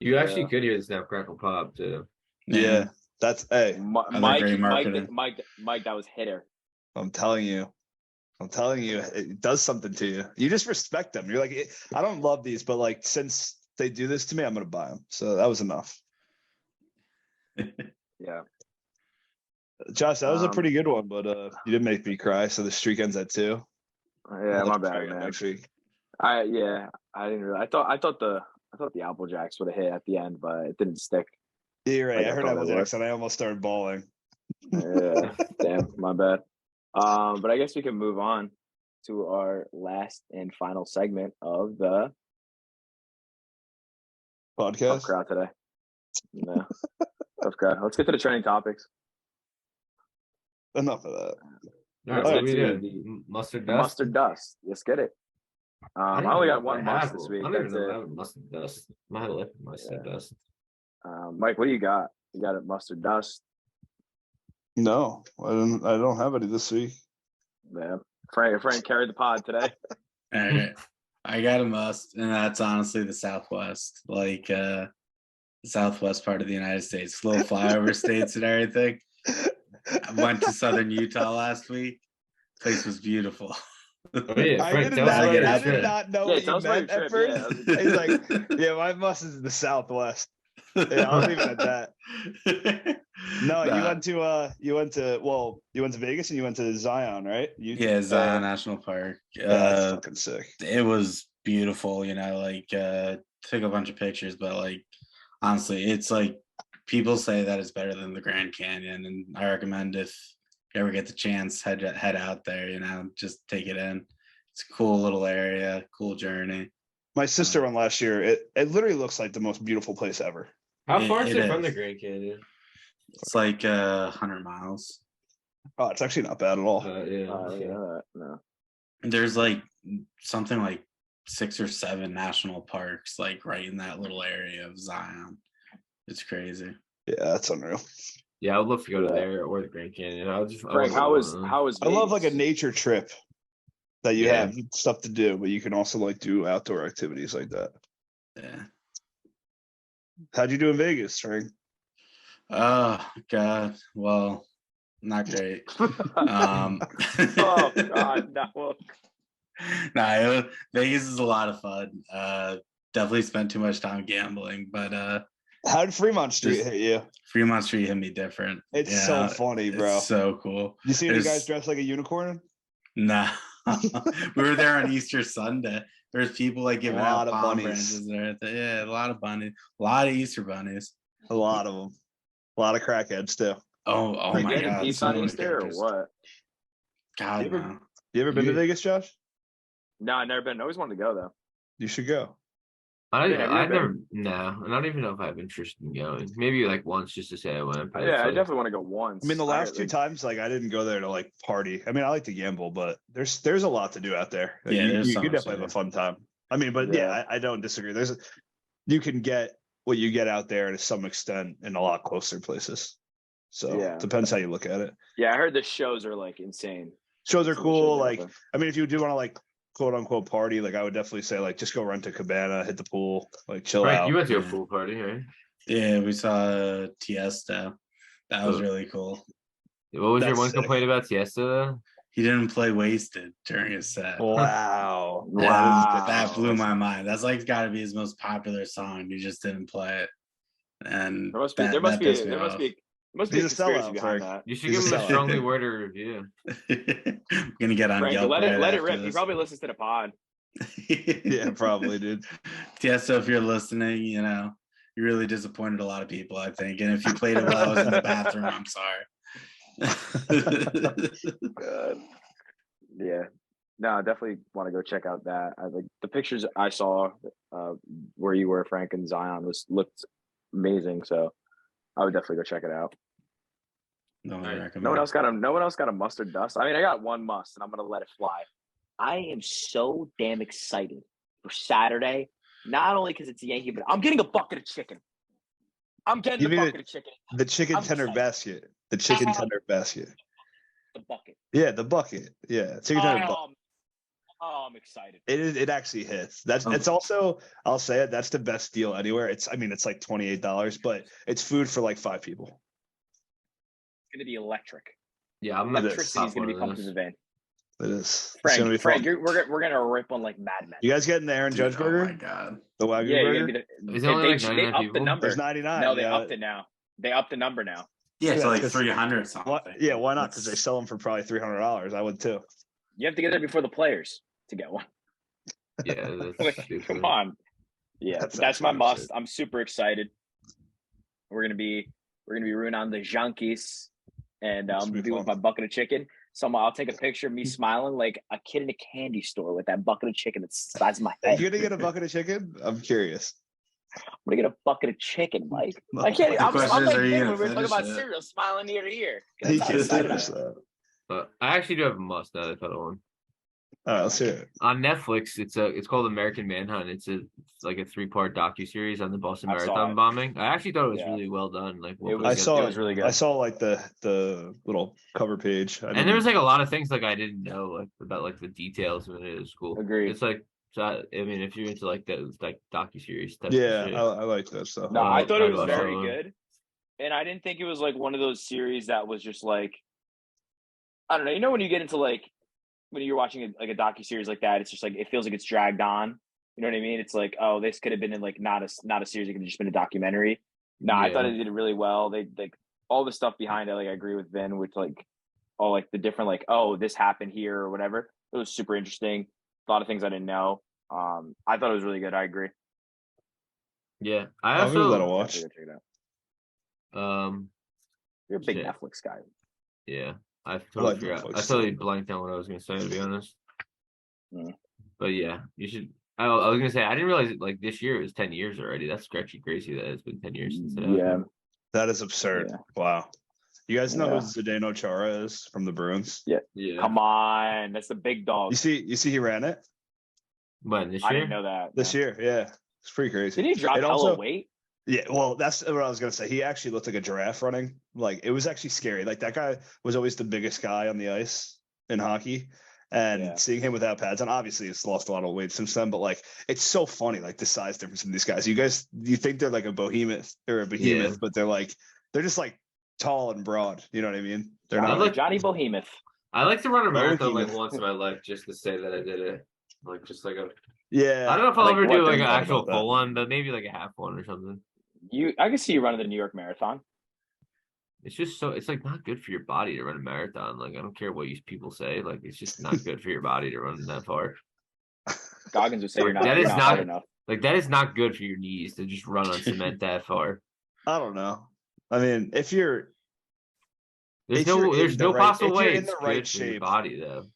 You actually could hear the snap crackle pop too. Yeah. That's Mike, that was hitter. I'm telling you, it does something to you. You just respect them. You're like, I don't love these, but like since they do this to me, I'm gonna buy them. So that was enough. Yeah. Josh, that was a pretty good one, but you did make me cry. So the streak ends at 2. Yeah, my bad, man. Next week. I didn't really. I thought the Apple Jacks would have hit at the end, but it didn't stick. You're right. I heard Apple Jacks and I almost started bawling. Yeah, damn, my bad. But I guess we can move on to our last and final segment of the podcast. Tough crowd today. No, tough crowd. Let's get to the trending topics. Enough of that. All right, the mustard dust. Mustard dust. Let's get it. I only got one must this week. I don't even know I have mustard dust. My lip mustard dust. Mike, what do you got? You got a mustard dust? No, I don't have any this week. Yeah, Frank carried the pod today. All right, I got a must, and that's honestly the Southwest, like the Southwest part of the United States, little flyover states and everything. I went to Southern Utah last week. Place was beautiful. Oh, yeah. I did not know what you meant at first. Yeah. He's like, yeah, my must is the Southwest. Yeah, I'll leave it at that. No, you went to Vegas and you went to Zion, right? Zion National Park. That's fucking sick. It was beautiful, like took a bunch of pictures, but like honestly, it's like people say that it's better than the Grand Canyon, and I recommend if you ever get the chance, head out there, just take it in. It's a cool little area, cool journey. My sister went last year. It literally looks like the most beautiful place ever. How far is it from the Grand Canyon? It's like 100 miles. Oh, it's actually not bad at all. No. There's like something like 6 or 7 national parks like right in that little area of Zion. It's crazy. Yeah, that's unreal. Yeah, I would love to go to there or the Grand Canyon. Frank, how was Vegas? I love like a nature trip that you have stuff to do, but you can also like do outdoor activities like that. Yeah. How'd you do in Vegas, Frank? Oh God. Well, not great. Oh God, no. No, Vegas is a lot of fun. Definitely spent too much time gambling, but how did Fremont Street hit you? Fremont Street hit me different. It's so funny, bro. It's so cool. You see any guys dressed like a unicorn? Nah. We were there on Easter Sunday. There's people like giving out palm branches and everything. Yeah, a lot of bunnies, a lot of Easter bunnies. A lot of them. A lot of crackheads too. Oh my God! Peace on Easter or what? God, no. You ever been to Vegas, Josh? No, I've never been. I always wanted to go though. You should go. I don't even know if I have interest in going. Maybe like once just to say I went. Yeah, I definitely want to go once. I mean, the last 2 times, like I didn't go there to like party. I mean, I like to gamble, but there's a lot to do out there. Like, you definitely have a fun time. I mean, but I don't disagree. You can get what you get out there to some extent in a lot closer places. So it depends how you look at it. Yeah, I heard the shows are like insane. Shows are cool. Like, I mean, if you do want to like quote unquote party, like I would definitely say like just go rent a cabana, hit the pool, like chill out. You went to a pool party, right? Yeah, we saw Tiesto. That was really cool. What was your one complaint about Tiesto though? He didn't play Wasted during his set. Wow. That blew my mind. That's like got to be his most popular song. He just didn't play it. And there must be a conspiracy behind that. You should give him a strongly worded review. I'm gonna get on Yelp. Let it rip. He probably listens to the pod. Yeah, probably, dude. Yeah, so if you're listening, you really disappointed a lot of people, I think. And if you played it while I was in the bathroom, I'm sorry. God. Yeah. No, I definitely want to go check out that. I like the pictures I saw where you were, Frank, and Zion looked amazing. So I would definitely go check it out. No one else got a mustard dust. I mean, I got one must, and I'm gonna let it fly. I am so damn excited for Saturday. Not only because it's a Yankee, but I'm getting a bucket of chicken. I'm getting the bucket of chicken. The chicken tender basket. The chicken tender basket. The bucket. Yeah, the bucket. Yeah, chicken tender bucket. I'm excited. It actually hits. It's also, I'll say it, that's the best deal anywhere. It's like $28, but it's food for like 5 people. It's gonna be electric. Yeah, electricity is gonna be pumped in the vein. It is. Frank, we're gonna rip on like Mad Men. You guys getting the Aaron Judge burger? Oh my god. The Wagyu burger? Is it only like 99 upped people? the number. There's 99. No, they upped it now. They upped the number now. Yeah, it's like 300 something. Why not? Because they sell them for probably $300. I would too. You have to get there before the players to get one. Yeah, come on. Yeah, that's my must. I'm super excited. We're gonna be rooting on the Yankees, and I'm gonna be with my bucket of chicken. So I'll take a picture of me smiling like a kid in a candy store with that bucket of chicken that's the size of my head. You're gonna get a bucket of chicken? I'm curious. I'm gonna get a bucket of chicken, Mike. I can't. I'm like when we're talking about cereal, smiling ear to ear. I actually do have a must now that I thought of one. All right, let's hear it. On Netflix, it's called American Manhunt. It's like a 3-part docuseries on the Boston Marathon bombing. I actually thought it was really well done. Like it was really good. I saw like the little cover page. And there was like a lot of things like I didn't know like about like the details of it. It was cool. Agreed. It's like, so I mean, if you're into like those like docuseries type yeah, of shit. I like that stuff. No, I thought it was very good, and I didn't think it was like one of those series that was just like, I don't know. You know when you get into like when you're watching a docuseries like that, it's just like it feels like it's dragged on. You know what I mean? It's like, oh, this could have been in like not a series. It could have just been a documentary. No, I thought it did it really well. They like all the stuff behind it. Like I agree with Ben with like all like the different like, oh, this happened here or whatever. It was super interesting. A lot of things I didn't know. I thought it was really good. I agree. Yeah, I also let watch. Check it out. You're a big Netflix guy. Yeah, I totally forgot. I totally blanked on what I was going to say, to be honest. But yeah, you should. I was going to say I didn't realize it, like this year it was 10 years already. That's sketchy crazy that it's been 10 years since it happened. That is absurd. Yeah. Wow. You guys know who Zdeno Chara is from the Bruins? Yeah. Come on, that's the big dog. You see, he ran it. When this year? I didn't know that. This year, yeah, it's pretty crazy. Did he drop hella weight? Yeah, well, that's what I was gonna say. He actually looked like a giraffe running. Like it was actually scary. Like that guy was always the biggest guy on the ice in hockey, and seeing him without pads on, obviously he's lost a lot of weight since then. But like, it's so funny, like the size difference in these guys. You think they're like a behemoth, but they're just like tall and broad. You know what I mean? They're not like Johnny Behemoth. I like to run a marathon like once in my life just to say that I did it. Like just like a I don't know if I'll ever do like an actual full one, but maybe like a half one or something. I can see you running the New York Marathon. It's just it's like not good for your body to run a marathon. Like I don't care what people say. Like it's just not good for your body to run that far. Goggins would say you're not hard enough. Like that is not good for your knees to just run on cement that far. I don't know. I mean, if you're there's no possible way it's good for your body though.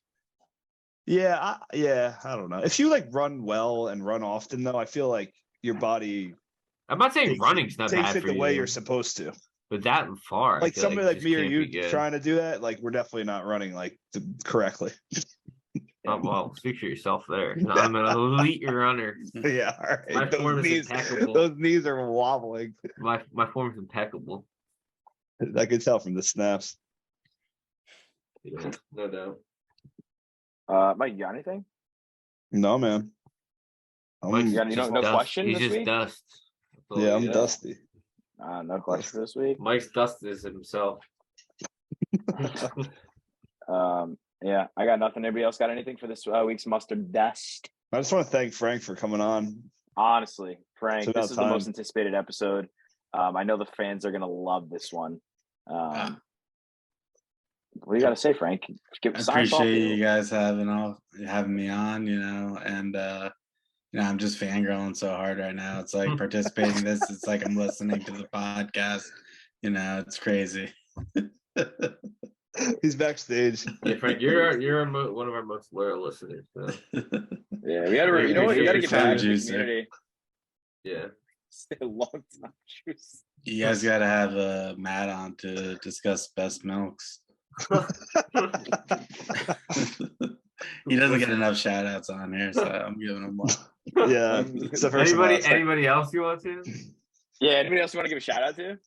Yeah, I don't know. If you like run well and run often, though, I feel like your body. I'm not saying running's not bad for you. Takes it the way you're supposed to. But that far, like somebody like me or you trying to do that, like we're definitely not running like correctly. Oh well, speak for yourself there. I'm an elite runner. Yeah, all right. My form is impeccable. Those knees are wobbling. My form is impeccable. I can tell from the snaps. Yeah, no doubt. Mike, you got anything? No, man. You got no question He's this just week? dust. Yeah, I'm dusty. No question for this week. Mike's dust is himself. Yeah, I got nothing. Everybody else got anything for this week's mustard dust? I just want to thank Frank for coming on. Honestly, Frank, this is the most anticipated episode. I know the fans are going to love this one. What do you got to say, Frank? I appreciate you guys having me on, and I'm just fangirling so hard right now. It's like participating in this. It's like I'm listening to the podcast. It's crazy. He's backstage. Yeah, Frank, you're one of our most loyal listeners. So. Yeah, we got to. You know what? You got to get back to the community. Yeah, stay a long time, juice. You guys got to have Matt on to discuss best milks. He doesn't get enough shout outs on here, so I'm giving him one. Yeah, it's the first and last. Anybody else you want to? Yeah, anybody else you want to give a shout out to?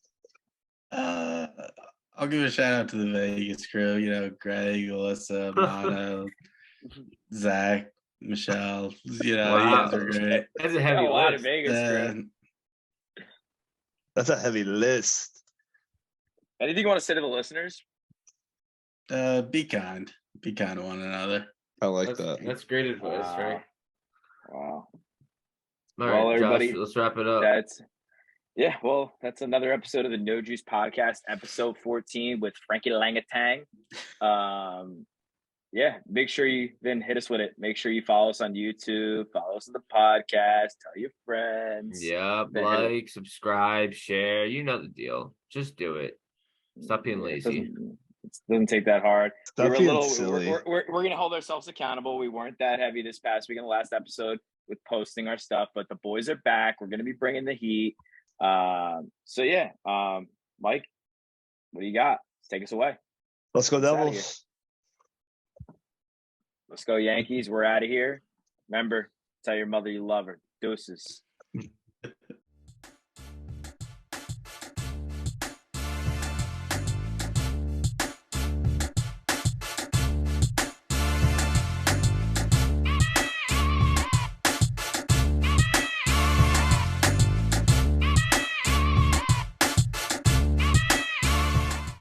I'll give a shout out to the Vegas crew. You know, Greg, Alyssa, Mono, Zach, Michelle. You know, you guys are great. That's a heavy lot list. of Vegas crew. That's a heavy list. Anything you want to say to the listeners? Be kind. Be kind to one another. I like that. That's great advice, right? Wow. All right, everybody, Josh, let's wrap it up. That's another episode of the No Juice Podcast, episode 14 with Frankie Langatang. Make sure you then hit us with it. Make sure you follow us on YouTube, follow us on the podcast, tell your friends. Yeah, like, subscribe, share. You know the deal. Just do it. Stop being lazy. It doesn't take that hard. Silly. We're gonna hold ourselves accountable. We weren't that heavy this past week in the last episode with posting our stuff, but the boys are back. We're gonna be bringing the heat. Mike, what do you got? Let's take us away. Let's go Devils. Let's go Yankees. We're out of here. Remember, tell your mother you love her. Deuces.